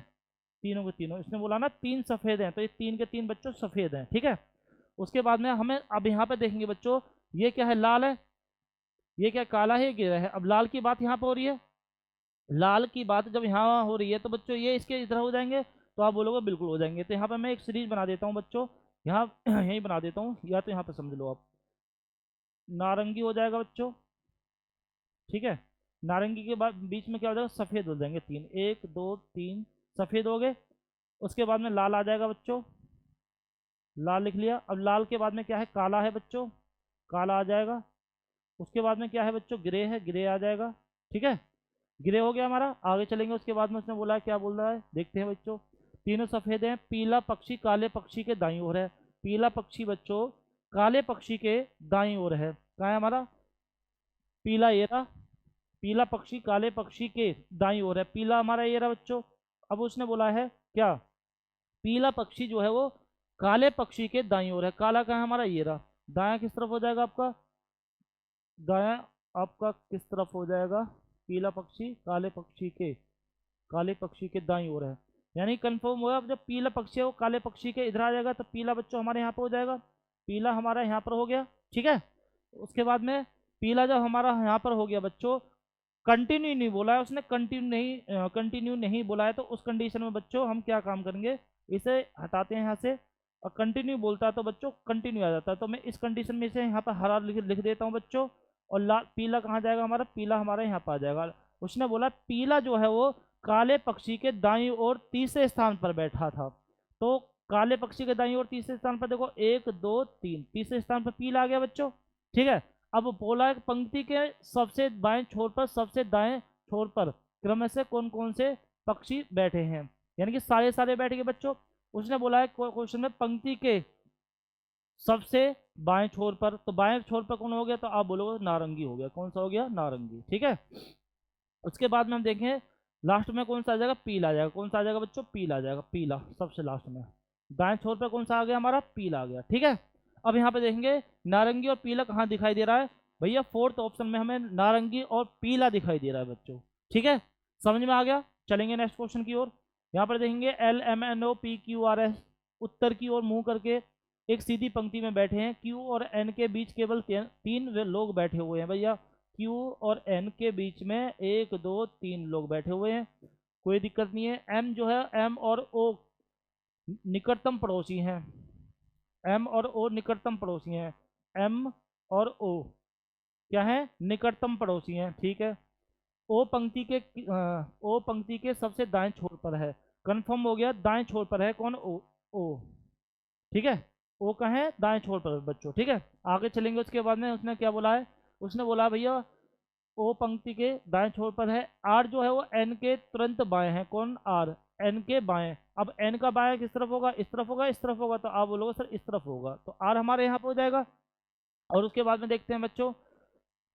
तीनों के तीनों, इसने बोला ना 3 सफ़ेद हैं, तो ये 3 के 3 बच्चों सफ़ेद हैं, ठीक है। उसके बाद में हमें अब यहाँ पे देखेंगे बच्चों, ये क्या है? लाल है। ये क्या? काला है, गिरा है। अब लाल की बात यहाँ पर हो रही है। लाल की बात जब यहाँ हो रही है तो बच्चों ये इसके इधर हो जाएंगे, तो आप बोलोगे बिल्कुल हो जाएंगे। तो यहाँ पर मैं एक सीरीज बना देता हूँ बच्चों, यहाँ यहीं बना देता हूँ, या तो यहाँ पर समझ लो आप, नारंगी हो जाएगा बच्चों, ठीक है। नारंगी के बाद बीच में क्या हो जाएगा? सफ़ेद हो जाएंगे 3, 1 2 3 सफ़ेद हो गए। उसके बाद में लाल आ जाएगा बच्चों, लाल लिख लिया। अब लाल के बाद में क्या है, काला है बच्चों, काला आ जाएगा। उसके बाद में क्या है बच्चों, ग्रे है, ग्रे आ जाएगा। ठीक है, ग्रे हो गया हमारा। आगे चलेंगे, उसके बाद में उसने बोला है, क्या बोल रहा है देखते हैं बच्चों। तीनों सफ़ेद हैं, पीला पक्षी काले पक्षी के दाईं ओर है। पीला पक्षी बच्चों काले पक्षी के दाईं ओर है। कहाँ है हमारा पीला, ये रहा। पीला पक्षी काले पक्षी के दाईं ओर है, पीला हमारा ये रहा बच्चों। अब उसने बोला है क्या, पीला पक्षी जो है वो काले पक्षी के दाईं ओर है। काला कहाँ है हमारा, ये रहा। दायां किस तरफ हो जाएगा आपका, दायां आपका किस तरफ हो जाएगा, पीला पक्षी काले पक्षी के दाईं ओर है। यानी कंफर्म हुआ, अब जब पीला पक्षी है वो काले पक्षी के इधर आ जाएगा, तो पीला बच्चों हमारे यहाँ पर हो जाएगा। पीला हमारा यहाँ पर हो गया। ठीक है, उसके बाद में पीला जब हमारा यहाँ पर हो गया बच्चों, कंटिन्यू नहीं बोला है उसने, कंटिन्यू नहीं बोला है, तो उस कंडीशन में बच्चों हम क्या काम करेंगे, इसे हटाते हैं यहाँ से। और कंटिन्यू बोलता है तो बच्चों कंटिन्यू आ जाता है, तो मैं इस कंडीशन में इसे यहाँ पर हरा लिख देता हूँ बच्चों। और लाल पीला कहाँ जाएगा हमारा, पीला हमारा यहाँ पर आ जाएगा। उसने बोला पीला जो है वो काले पक्षी के दाईं ओर तीसरे स्थान पर बैठा था। तो काले पक्षी के दाईं ओर तीसरे स्थान पर देखो, 1 2 3, तीसरे स्थान पर पीला आ गया बच्चों। ठीक है, अब बोला है पंक्ति के सबसे बाएं छोर पर सबसे दाएं छोर पर क्रम से कौन कौन से पक्षी बैठे हैं, यानी कि सारे सारे बैठ गए बच्चों। उसने बोला है क्वेश्चन में पंक्ति के सबसे बाएं छोर पर, तो बाएं छोर पर कौन हो गया, तो आप बोलोगे नारंगी हो गया। कौन सा हो गया, नारंगी। ठीक है, उसके बाद में हम देखें लास्ट में कौन सा आ जाएगा, पीला आ जाएगा। कौन सा आ जाएगा बच्चों, पीला आ जाएगा, पीला सबसे लास्ट में। दाएं छोर पर कौन सा आ गया हमारा, पीला आ गया। ठीक है, अब यहाँ पे देखेंगे नारंगी और पीला कहाँ दिखाई दे रहा है भैया, फोर्थ ऑप्शन में हमें नारंगी और पीला दिखाई दे रहा है बच्चों। ठीक है, समझ में आ गया। चलेंगे नेक्स्ट क्वेश्चन की ओर। यहाँ पर देखेंगे LMNOPQRS उत्तर की ओर मुंह करके एक सीधी पंक्ति में बैठे हैं। Q और N के बीच केवल तीन वे लोग बैठे हुए हैं भैया। Q और N के बीच में 1 2 3 लोग बैठे हुए हैं, कोई दिक्कत नहीं है। M जो है, M और O निकटतम पड़ोसी हैं। M और O निकटतम पड़ोसी हैं। M और O क्या है, निकटतम पड़ोसी हैं। ठीक है, ओ पंक्ति के सबसे दाएं छोर पर है। कंफर्म हो गया, दाएं छोर पर है कौन, ओ। ठीक है, ओ का है दाएं छोर पर बच्चों। ठीक है, आगे चलेंगे। उसके बाद में उसने क्या बोला है, उसने बोला भैया ओ पंक्ति के दाएं छोर पर है। आर जो है वो एन के तुरंत बाएं है। कौन, आर एन के बाएं। अब एन का बाएं किस तरफ होगा, इस तरफ होगा, इस तरफ होगा, तो आप बोलोगे सर इस तरफ होगा, तो आर हमारे यहाँ पर हो जाएगा। और उसके बाद में देखते हैं बच्चों।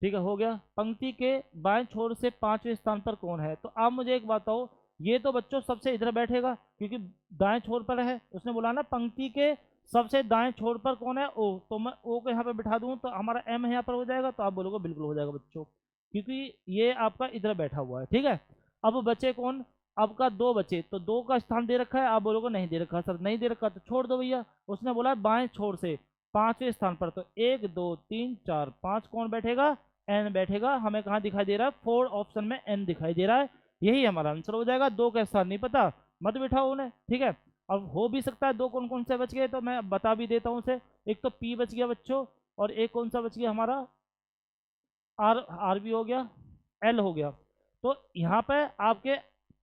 ठीक है, हो गया। पंक्ति के बाएं छोर से 5वें स्थान पर कौन है, तो आप मुझे एक बात बताओ, ये तो बच्चों सबसे इधर बैठेगा क्योंकि दाएं छोर पर है। उसने बोला ना पंक्ति के सबसे दाएं छोर पर कौन है, ओ, तो मैं ओ को यहाँ पे बिठा दूं तो हमारा एम यहाँ पर हो जाएगा, तो आप बोलोगे बिल्कुल हो जाएगा बच्चों, क्योंकि ये आपका इधर बैठा हुआ है। ठीक है, अब बचे कौन, आपका 2 बचे, तो 2 का स्थान दे रखा है, आप बोलोगे नहीं दे रखा सर, नहीं दे रखा तो छोड़ दो भैया। उसने बोला बाएं छोर से 5वें स्थान पर, तो 1 2 3 4 5 कौन बैठेगा, एन बैठेगा। हमें कहाँ दिखाई दे रहा है, 4 ऑप्शन में एन दिखाई दे रहा है, यही हमारा आंसर हो जाएगा। 2 का स्थान नहीं पता, मत बिठाओ उन्हें। ठीक है, अब हो भी सकता है 2 कौन कौन से बच गए, तो मैं बता भी देता हूँ उसे। एक तो पी बच गया बच्चों, और एक कौन सा बच गया हमारा, आर, आर भी हो गया, एल हो गया। तो यहाँ पे आपके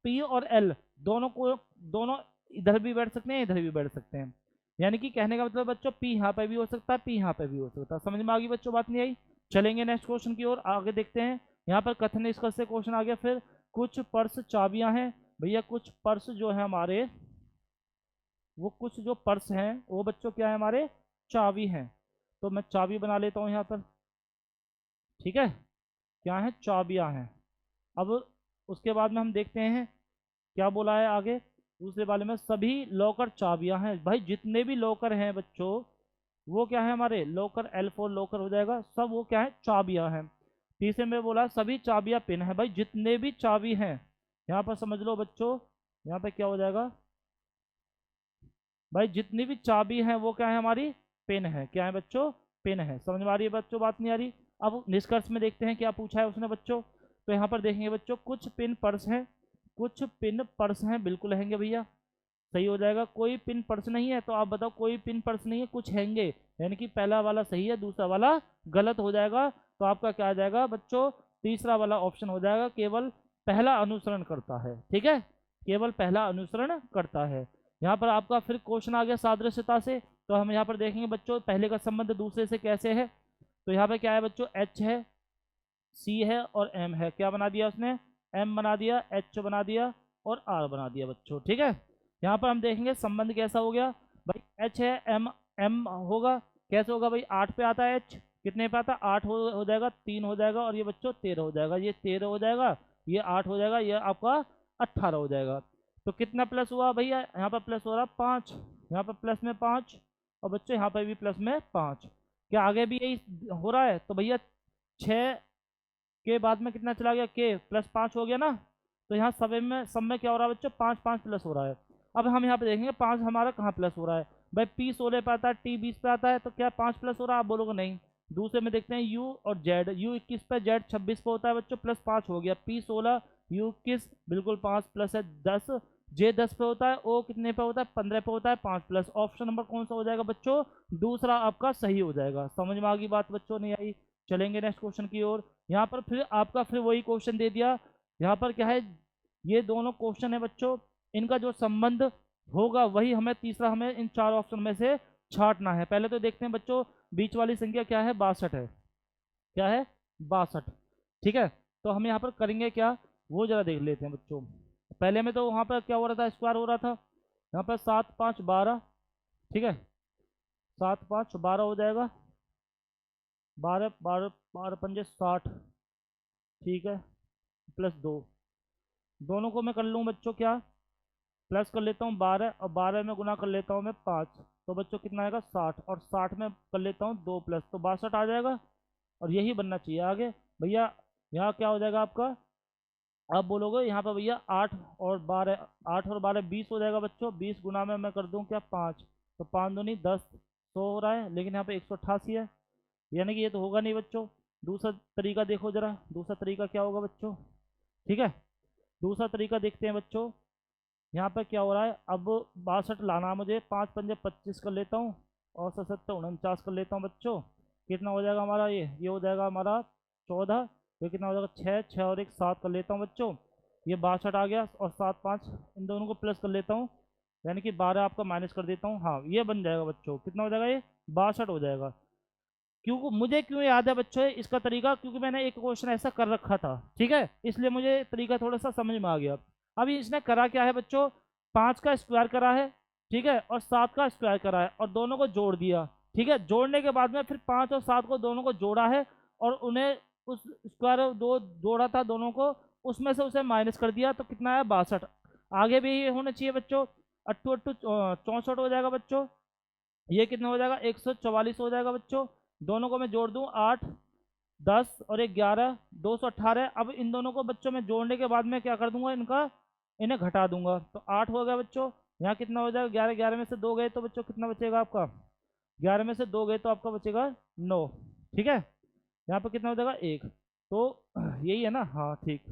पी और एल दोनों इधर भी बैठ सकते हैं, इधर भी बैठ सकते हैं। यानी कि कहने का मतलब बच्चों, पी यहाँ पे भी हो सकता है, पी यहाँ पे भी हो सकता है। समझ में आ गई बच्चों, बात नहीं आई। चलेंगे नेक्स्ट क्वेश्चन की ओर, आगे देखते हैं। यहाँ पर कथन निष्कर्ष से क्वेश्चन आ गया। फिर कुछ पर्स चाबियां हैं भैया, कुछ पर्स जो है हमारे, वो कुछ जो पर्स हैं वो बच्चों क्या है हमारे, चाबी हैं। तो मैं चाबी बना लेता हूँ यहाँ पर। ठीक है, क्या है, चाबियां हैं। अब उसके बाद में हम देखते हैं क्या बोला है आगे दूसरे वाले में, सभी लॉकर चाबियां हैं। भाई जितने भी लॉकर हैं बच्चों वो क्या है हमारे, लॉकर L4 लॉकर हो जाएगा, सब वो क्या है, चाबियां हैं। तीसरे में बोला सभी चाबियां पिन है। भाई जितने भी चाबी हैं, यहाँ पर समझ लो बच्चों, यहाँ पे क्या हो जाएगा, भाई जितनी भी चाबी है वो क्या है हमारी, पिन है। क्या है बच्चों, पिन है। समझ में आ रही है बच्चों, बात नहीं आ रही। अब निष्कर्ष में देखते हैं क्या पूछा है उसने बच्चों। तो यहाँ पर देखेंगे बच्चों, कुछ पिन पर्स हैं, कुछ पिन पर्स हैं, बिल्कुल हैंगे भैया, सही हो जाएगा। कोई पिन पर्स नहीं है, तो आप बताओ कोई पिन पर्स नहीं है, कुछ हैंगे, यानी कि पहला वाला सही है, दूसरा वाला गलत हो जाएगा। तो आपका क्या आ जाएगा बच्चों, तीसरा वाला ऑप्शन हो जाएगा, केवल पहला अनुसरण करता है। ठीक है, केवल पहला अनुसरण करता है। यहाँ पर आपका फिर क्वेश्चन आ गया सादृश्यता से, तो हम यहाँ पर देखेंगे बच्चों पहले का संबंध दूसरे से कैसे है। तो यहाँ पे क्या है बच्चों, एच है, सी है और एम है। क्या बना दिया उसने, एम बना दिया, एच बना दिया और आर बना दिया बच्चों। ठीक है, यहाँ पर हम देखेंगे संबंध कैसा हो गया भाई, एच है, एम एम होगा, कैसे होगा भाई, 8 पे आता है एच, कितने पे आता है, 8 हो जाएगा, 3 हो जाएगा और ये बच्चों 13 हो जाएगा, ये 13 हो जाएगा, ये 8 हो जाएगा, ये आपका 18 हो जाएगा। तो कितना प्लस हुआ भैया, यहाँ पर प्लस हो रहा 5, यहाँ पर प्लस में 5 और बच्चों यहाँ पर भी प्लस में 5। क्या आगे भी यही हो रहा है, तो भैया 6 के बाद में कितना चला गया, के प्लस 5 हो गया ना। तो यहाँ सब में क्या हो रहा है बच्चों, 5 5 प्लस हो रहा है। अब हम यहाँ पे देखेंगे 5 हमारा कहाँ प्लस हो रहा है भाई, पी 16 पे आता है, टी 20 पे आता है, तो क्या 5 प्लस हो रहा है, आप बोलोगे नहीं। दूसरे में देखते हैं यू और जेड, यू 21 पे, जेड 26 पे होता है बच्चों, प्लस 5 हो गया, पी 16 यू 21 बिल्कुल 5 प्लस है 10, जे 10 पे होता है, ओ कितने पे होता है, 15 पे होता है, 5 प्लस। ऑप्शन नंबर कौन सा हो जाएगा बच्चों, दूसरा आपका सही हो जाएगा। समझ में आ गई बात बच्चों, नहीं आई। चलेंगे नेक्स्ट क्वेश्चन की ओर। यहाँ पर फिर आपका फिर वही क्वेश्चन दे दिया। यहाँ पर क्या है, ये दोनों क्वेश्चन है बच्चों, इनका जो संबंध होगा वही हमें तीसरा, हमें इन 4 ऑप्शन में से छांटना है। पहले तो देखते हैं बच्चों बीच वाली संख्या क्या है, 62 है। क्या है, 62। ठीक है, तो हम यहाँ पर करेंगे क्या, वो जरा देख लेते हैं बच्चों। पहले में तो वहाँ पर क्या हो रहा था, स्क्वायर हो रहा था, यहाँ पर 7 5 12। ठीक है, 7 5 12 हो जाएगा, 12 12 12 पंजे 60। ठीक है, प्लस 2, दोनों को मैं कर लूँ बच्चों क्या, प्लस कर लेता हूँ 12 और 12 में गुना कर लेता हूँ मैं 5, तो बच्चों कितना आएगा 60, और 60 में कर लेता हूँ 2 प्लस, तो 62 आ जाएगा। और यही बनना चाहिए आगे भैया। यहाँ क्या हो जाएगा आपका, आप बोलोगे यहाँ पर भैया 8 और 12, 8 और 12 20 हो जाएगा बच्चों, 20 गुना में मैं कर दूँ क्या 5, तो 5 दूनी 10, 100 हो रहा है, लेकिन यहाँ पे 188 है, यानी कि ये तो होगा नहीं बच्चों। दूसरा तरीका देखो जरा, दूसरा तरीका क्या होगा बच्चों। ठीक है, दूसरा तरीका देखते हैं बच्चों। यहाँ पर क्या हो रहा है, अब 62 लाना है मुझे, 5 पंजे 25 कर लेता हूँ और 7 49 कर लेता हूँ बच्चों। कितना हो जाएगा हमारा, ये हो जाएगा हमारा 14, ये कितना हो जाएगा 6 6 और एक 7 कर लेता हूँ बच्चों। ये 62 आ गया और 7 5, इन दोनों को प्लस कर लेता हूँ, यानी कि 12 आपका माइनस कर देता हूँ। हाँ, ये बन जाएगा बच्चों, कितना हो जाएगा, ये 62 हो जाएगा। क्यों, मुझे क्यों याद है बच्चों इसका तरीका, क्योंकि मैंने एक क्वेश्चन ऐसा कर रखा था। ठीक है, इसलिए मुझे तरीका थोड़ा सा समझ में आ गया। अभी इसने करा क्या है बच्चों, 5 का स्क्वायर करा है, ठीक है, और 7 का स्क्वायर करा है और दोनों को जोड़ दिया। ठीक है, जोड़ने के बाद में फिर 5 और 7 को दोनों को जोड़ा है और उन्हें उस स्क्वायर दो जोड़ा था दोनों को, उसमें से उसे माइनस कर दिया, तो कितना है 62। आगे भी ये होना चाहिए बच्चों, 8 8 64 हो जाएगा बच्चों, ये कितना हो जाएगा 144 हो जाएगा बच्चों। दोनों को मैं जोड़ दूं, 8 10 और एक 11, 218। अब इन दोनों को बच्चों में जोड़ने के बाद में क्या कर दूंगा, इन्हें घटा दूंगा, तो 8 हो गया बच्चों। यहाँ कितना हो जाएगा, 11 11 में से 2 गए तो बच्चों कितना बचेगा आपका, 11 में से 2 गए तो आपका बचेगा 9। ठीक है, यहाँ पर कितना हो जाएगा 1, तो यही है ना, हाँ ठीक,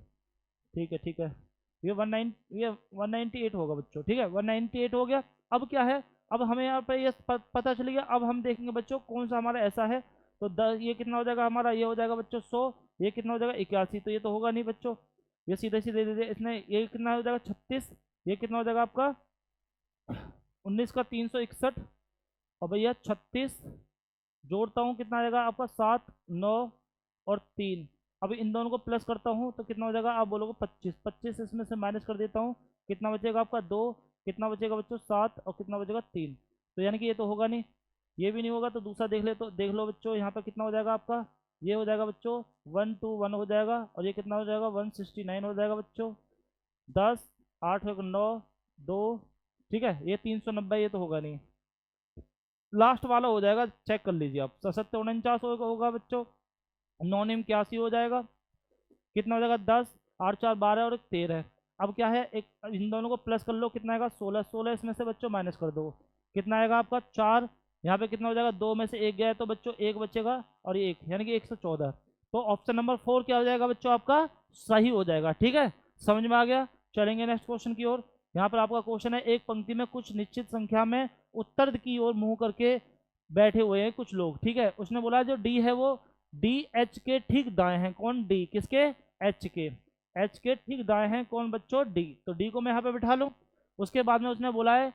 ठीक है ठीक है। ये 198 होगा बच्चों। ठीक है, 198 हो गया। अब क्या है, अब हमें यहाँ पे ये पता चल गया। अब हम देखेंगे बच्चों कौन सा हमारा ऐसा है, तो 10, ये कितना हो जाएगा हमारा, ये हो जाएगा बच्चों 100, ये कितना हो जाएगा 81, तो ये तो होगा नहीं बच्चों, ये सीधे सीधे दे दे इसने। ये कितना हो जाएगा 36, ये कितना हो जाएगा आपका 19 का 361, और भैया 36 जोड़ता हूँ कितना आ जाएगा आपका 7 9 और 3। अब इन दोनों को प्लस करता हूँ तो कितना हो जाएगा, आप बोलोगे 25, 25 इसमें से माइनस कर देता हूँ, कितना बचेगा आपका 2, कितना बचेगा बच्चों 7 और कितना बचेगा 3। तो यानी कि ये तो होगा नहीं, ये भी नहीं होगा, तो दूसरा देख ले, तो देख लो बच्चों यहाँ पर कितना हो जाएगा आपका, ये हो जाएगा बच्चों 121 हो जाएगा, और ये कितना हो जाएगा 169 हो जाएगा बच्चों। 10 8 9 2, ठीक है, ये 390, ये तो होगा नहीं। लास्ट वाला हो जाएगा, चेक कर लीजिए आप, 77 49 होगा बच्चों, 9 9 81 हो जाएगा, कितना हो जाएगा 10 8 4 12 और एक 13। अब क्या है, एक इन दोनों को प्लस कर लो, कितना आएगा 16, 16 इसमें से बच्चों माइनस कर दो, कितना आएगा आपका 4। यहाँ पे कितना हो जाएगा, 2 में से 1 गया है तो बच्चों 1 बचेगा और ये 1, यानी कि 114। तो ऑप्शन नंबर 4 क्या हो जाएगा बच्चों आपका, सही हो जाएगा। ठीक है, समझ में आ गया। चलेंगे नेक्स्ट क्वेश्चन की ओर। यहाँ पर आपका क्वेश्चन है, एक पंक्ति में कुछ निश्चित संख्या में उत्तर की ओर मुंह करके बैठे हुए हैं कुछ लोग। ठीक है, उसने बोला जो डी है वो डी एच के ठीक दाएं हैं। कौन, डी, किसके, एच के, एच के ठीक दाएं हैं कौन बच्चों, डी। तो डी को मैं यहाँ पे बिठा लूँ। उसके बाद में उसने बोला है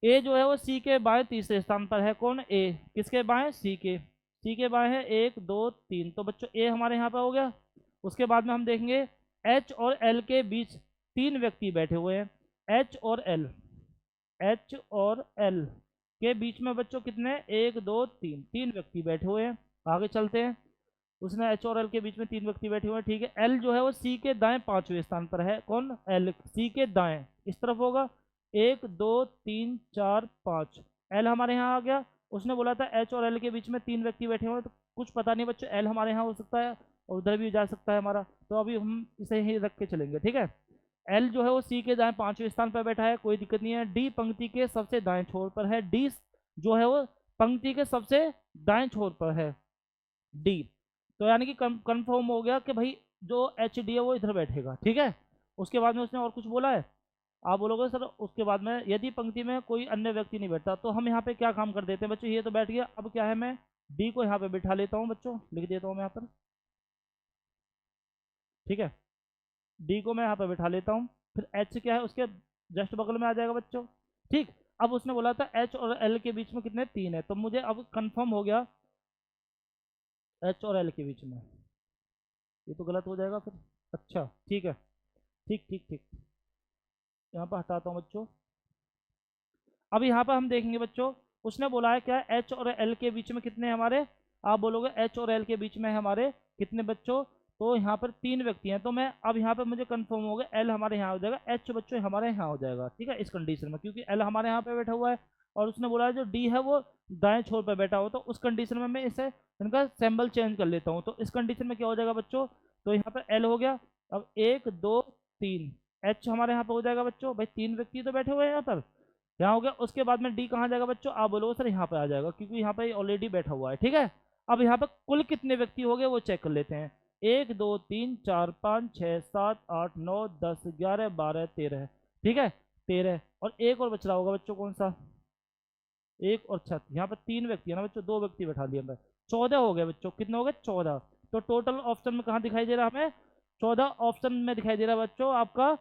ए जो है वो सी के बाएं तीसरे स्थान पर है। कौन? ए। किसके बाएं? सी के बाएं है 1 2 3। तो बच्चों ए हमारे यहाँ पर हो गया। उसके बाद में हम देखेंगे एच और एल के बीच तीन व्यक्ति बैठे हुए हैं। एच और एल, एच और एल के बीच में बच्चों कितने? 1 2 3, तीन व्यक्ति बैठे हुए हैं। आगे चलते हैं। उसने एच और एल के बीच में तीन व्यक्ति बैठे हुए हैं, ठीक है। एल जो है वो सी के दाएं पांचवें स्थान पर है। कौन? एल सी के दाएं इस तरफ होगा। 1 2 3 4 5, एल हमारे यहाँ आ गया। उसने बोला था एच और एल के बीच में तीन व्यक्ति बैठे हुए हैं, तो कुछ पता नहीं बच्चों, एल हमारे यहाँ हो सकता है और उधर भी जा सकता है हमारा, तो अभी हम इसे ही रख के चलेंगे, ठीक है। एल जो है वो सी के दाएं पांचवें स्थान पर बैठा है, कोई दिक्कत नहीं है। डी पंक्ति के सबसे दाएं छोर पर है। डी जो है वो पंक्ति के सबसे दाएं छोर पर है, डी। तो यानी कि कंफर्म हो गया कि भाई जो एच डी है वो इधर बैठेगा, ठीक है। उसके बाद में उसने और कुछ बोला है? आप बोलोगे सर उसके बाद में यदि पंक्ति में कोई अन्य व्यक्ति नहीं बैठता, तो हम यहाँ पे क्या काम कर देते हैं बच्चों? ये तो बैठ गया, अब क्या है, मैं डी को यहाँ पे बिठा लेता हूँ बच्चों, लिख देता हूँ मैं यहाँ पर, ठीक है। डी को मैं यहाँ पे बिठा लेता हूँ। फिर एच क्या है उसके जस्ट बगल में आ जाएगा बच्चों, ठीक। अब उसने बोला था एच और एल के बीच में कितने? तीन है, तो मुझे अब कंफर्म हो गया एच और एल के बीच में। ये तो गलत हो जाएगा फिर। अच्छा ठीक है, ठीक ठीक ठीक, यहाँ पर हटाता हूँ बच्चों। अब यहाँ पर हम देखेंगे बच्चों, उसने बोला है क्या? एच और एल के बीच में कितने हमारे? आप बोलोगे एच और एल के बीच में हमारे कितने बच्चों? तो यहाँ पर तीन व्यक्ति हैं। तो मैं अब यहाँ पर मुझे कंफर्म हो गया एल हमारे यहाँ हो जाएगा, एच बच्चों हमारे यहाँ हो जाएगा, ठीक है, इस कंडीशन में, क्योंकि एल हमारे यहाँ पे बैठा हुआ है और उसने बोला है जो डी है वो दाएं छोर पर बैठा हो। तो उस कंडीशन में मैं इसे इनका सिंबल चेंज कर लेता हूँ। तो इस कंडीशन में क्या हो जाएगा बच्चों? तो यहाँ पर एल हो गया। अब 1 2 3, एच हमारे यहाँ पर हो जाएगा बच्चों, भाई तीन व्यक्ति तो बैठे हुए हैं यहाँ पर, यहाँ हो गया। उसके बाद में डी कहाँ जाएगा बच्चों? आप बोलोगे सर यहाँ पे आ जाएगा, क्योंकि यहाँ पे ऑलरेडी बैठा हुआ है, ठीक है। अब यहाँ पे कुल कितने व्यक्ति हो गए वो चेक कर लेते हैं। 1 2 3 4 5 6 7 8 9 10 11 12 13, ठीक है, 13। और एक और बच रहा होगा बच्चों, कौन सा? एक और छत। यहाँ पे तीन व्यक्ति है ना बच्चों, दो व्यक्ति बैठा दिया मैं, 14 हो गए बच्चों। कितने हो गए? 14। तो टोटल ऑप्शन में कहाँ दिखाई दे रहा हमें? 14 ऑप्शन में दिखाई दे रहा है बच्चों आपका।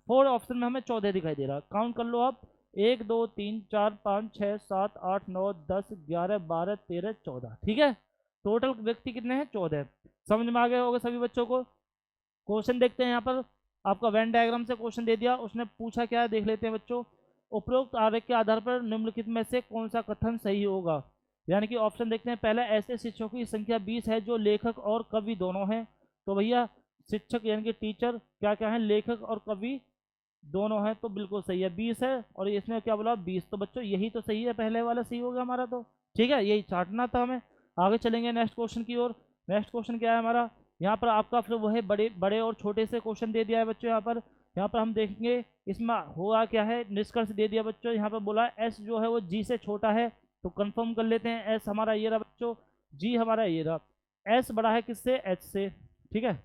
4 ऑप्शन में हमें 14 दिखाई दे रहा है। काउंट कर लो आप, 1 2 3 4 5 6 7 8 9 10 11 12 13 14, ठीक है। टोटल व्यक्ति कितने हैं? 14। समझ में आ गए होगा सभी बच्चों को। क्वेश्चन देखते हैं यहाँ पर। आपका वेन डायग्राम से क्वेश्चन दे दिया, उसने पूछा क्या है देख लेते हैं बच्चों। उपरोक्त आरेख के आधार पर निम्नलिखित में से कौन सा कथन सही होगा? यानी कि ऑप्शन देखते हैं। पहले, ऐसे शिक्षकों की संख्या 20 है जो लेखक और कवि दोनों हैं। तो भैया शिक्षक यानी कि टीचर क्या क्या है? लेखक और कवि दोनों हैं, तो बिल्कुल सही है, 20 है। और इसने क्या बोला? 20। तो बच्चों यही तो सही है, पहले वाला सही होगा हमारा, तो ठीक है, यही चाटना था हमें। आगे चलेंगे नेक्स्ट क्वेश्चन की ओर। नेक्स्ट क्वेश्चन क्या है हमारा? यहाँ पर आपका फिर वही बड़े बड़े और छोटे से क्वेश्चन दे दिया है बच्चों। यहाँ पर हम देखेंगे इसमें हुआ क्या है, निष्कर्ष दे दिया बच्चों। यहाँ पर बोला एस जो है वो जी से छोटा है, तो कंफर्म कर लेते हैं। एस हमारा ये रहा बच्चों, जी हमारा ये रहा। एस बड़ा है किससे? एच से, ठीक है।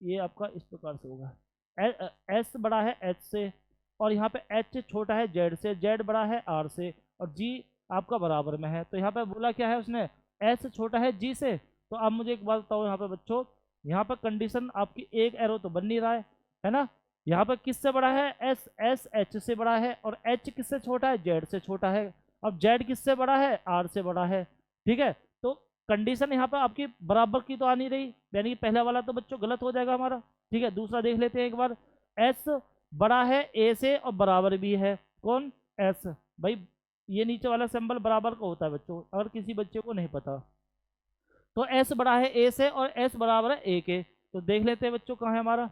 ये आपका इस प्रकार से होगा, एस बड़ा है एच से, और यहाँ पे एच छोटा है जेड से, जेड बड़ा है आर से, और जी आपका बराबर में है। तो यहाँ पे बोला क्या है उसने? एस छोटा है जी से। तो अब मुझे एक बात बताओ यहाँ पे बच्चों, यहाँ पर कंडीशन आपकी एक एरो तो बन नहीं रहा है ना। यहाँ पर किससे बड़ा है? एस, एस एच से बड़ा है, और एच किससे छोटा है? जेड से छोटा है। अब जेड किससे बड़ा है? आर से बड़ा है, ठीक है। तो कंडीशन यहाँ पर आपकी बराबर की तो आ नहीं रही, यानी कि पहला वाला तो बच्चों गलत हो जाएगा हमारा, ठीक है। दूसरा देख लेते हैं एक बार। एस बड़ा है ए से और बराबर भी है। कौन? एस। भाई ये नीचे वाला सिंबल बराबर का होता है बच्चों, अगर किसी बच्चे को नहीं पता। तो एस बड़ा है ए से और एस बराबर है ए के। तो देख लेते हैं बच्चों कहाँ है हमारा,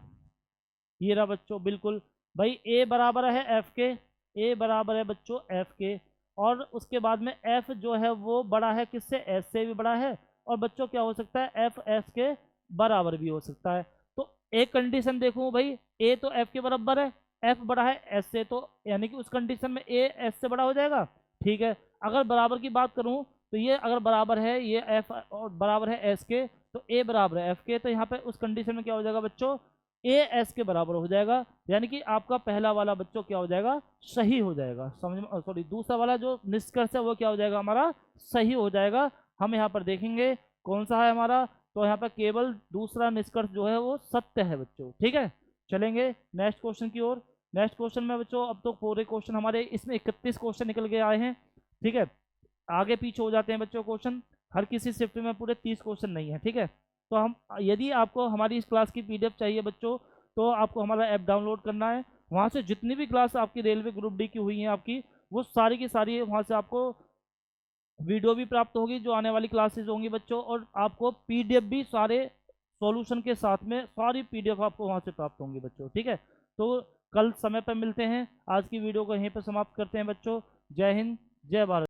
ये रहा बच्चों, बिल्कुल। भाई ए बराबर है एफ के, ए बराबर है बच्चों एफ के, और उसके बाद में एफ जो है वो बड़ा है किससे? एस से भी बड़ा है। और बच्चों क्या हो सकता है? एफ एस के बराबर भी हो सकता है। तो एक कंडीशन देखूं भाई, ए तो एफ के बराबर है, एफ बड़ा है एस से, तो यानी कि उस कंडीशन में ए एस से बड़ा हो जाएगा, ठीक है। अगर बराबर की बात करूं तो ये अगर बराबर है ये एफ और बराबर है एस के, तो ए बराबर है एफ के, तो यहाँ पे उस कंडीशन में क्या हो जाएगा बच्चों? ए एस के बराबर हो जाएगा। यानी कि आपका पहला वाला बच्चों क्या हो जाएगा? सही हो जाएगा। समझ में? सॉरी, दूसरा वाला जो निष्कर्ष है वो क्या हो जाएगा हमारा? सही हो जाएगा। हम यहाँ पर देखेंगे कौन सा है हमारा, तो यहाँ पर केवल दूसरा निष्कर्ष जो है वो सत्य है बच्चों, ठीक है। चलेंगे नेक्स्ट क्वेश्चन की ओर। नेक्स्ट क्वेश्चन में बच्चों, अब तो पूरे क्वेश्चन हमारे इसमें 31 क्वेश्चन निकल के आए हैं, ठीक है। आगे पीछे हो जाते हैं बच्चों क्वेश्चन, हर किसी शिफ्ट में पूरे 30 क्वेश्चन नहीं है, ठीक है। तो हम, यदि आपको हमारी इस क्लास की पीडीएफ चाहिए बच्चों, तो आपको हमारा ऐप डाउनलोड करना है। वहाँ से जितनी भी क्लास आपकी रेलवे ग्रुप डी की हुई हैं आपकी, वो सारी की सारी वहाँ से आपको वीडियो भी प्राप्त होगी जो आने वाली क्लासेस होंगी बच्चों, और आपको पीडीएफ भी सारे सॉल्यूशन के साथ में सारी पीडीएफ आपको वहाँ से प्राप्त होंगी बच्चों, ठीक है। तो कल समय पर मिलते हैं। आज की वीडियो को यहीं पर समाप्त करते हैं बच्चों। जय हिंद, जय भारत।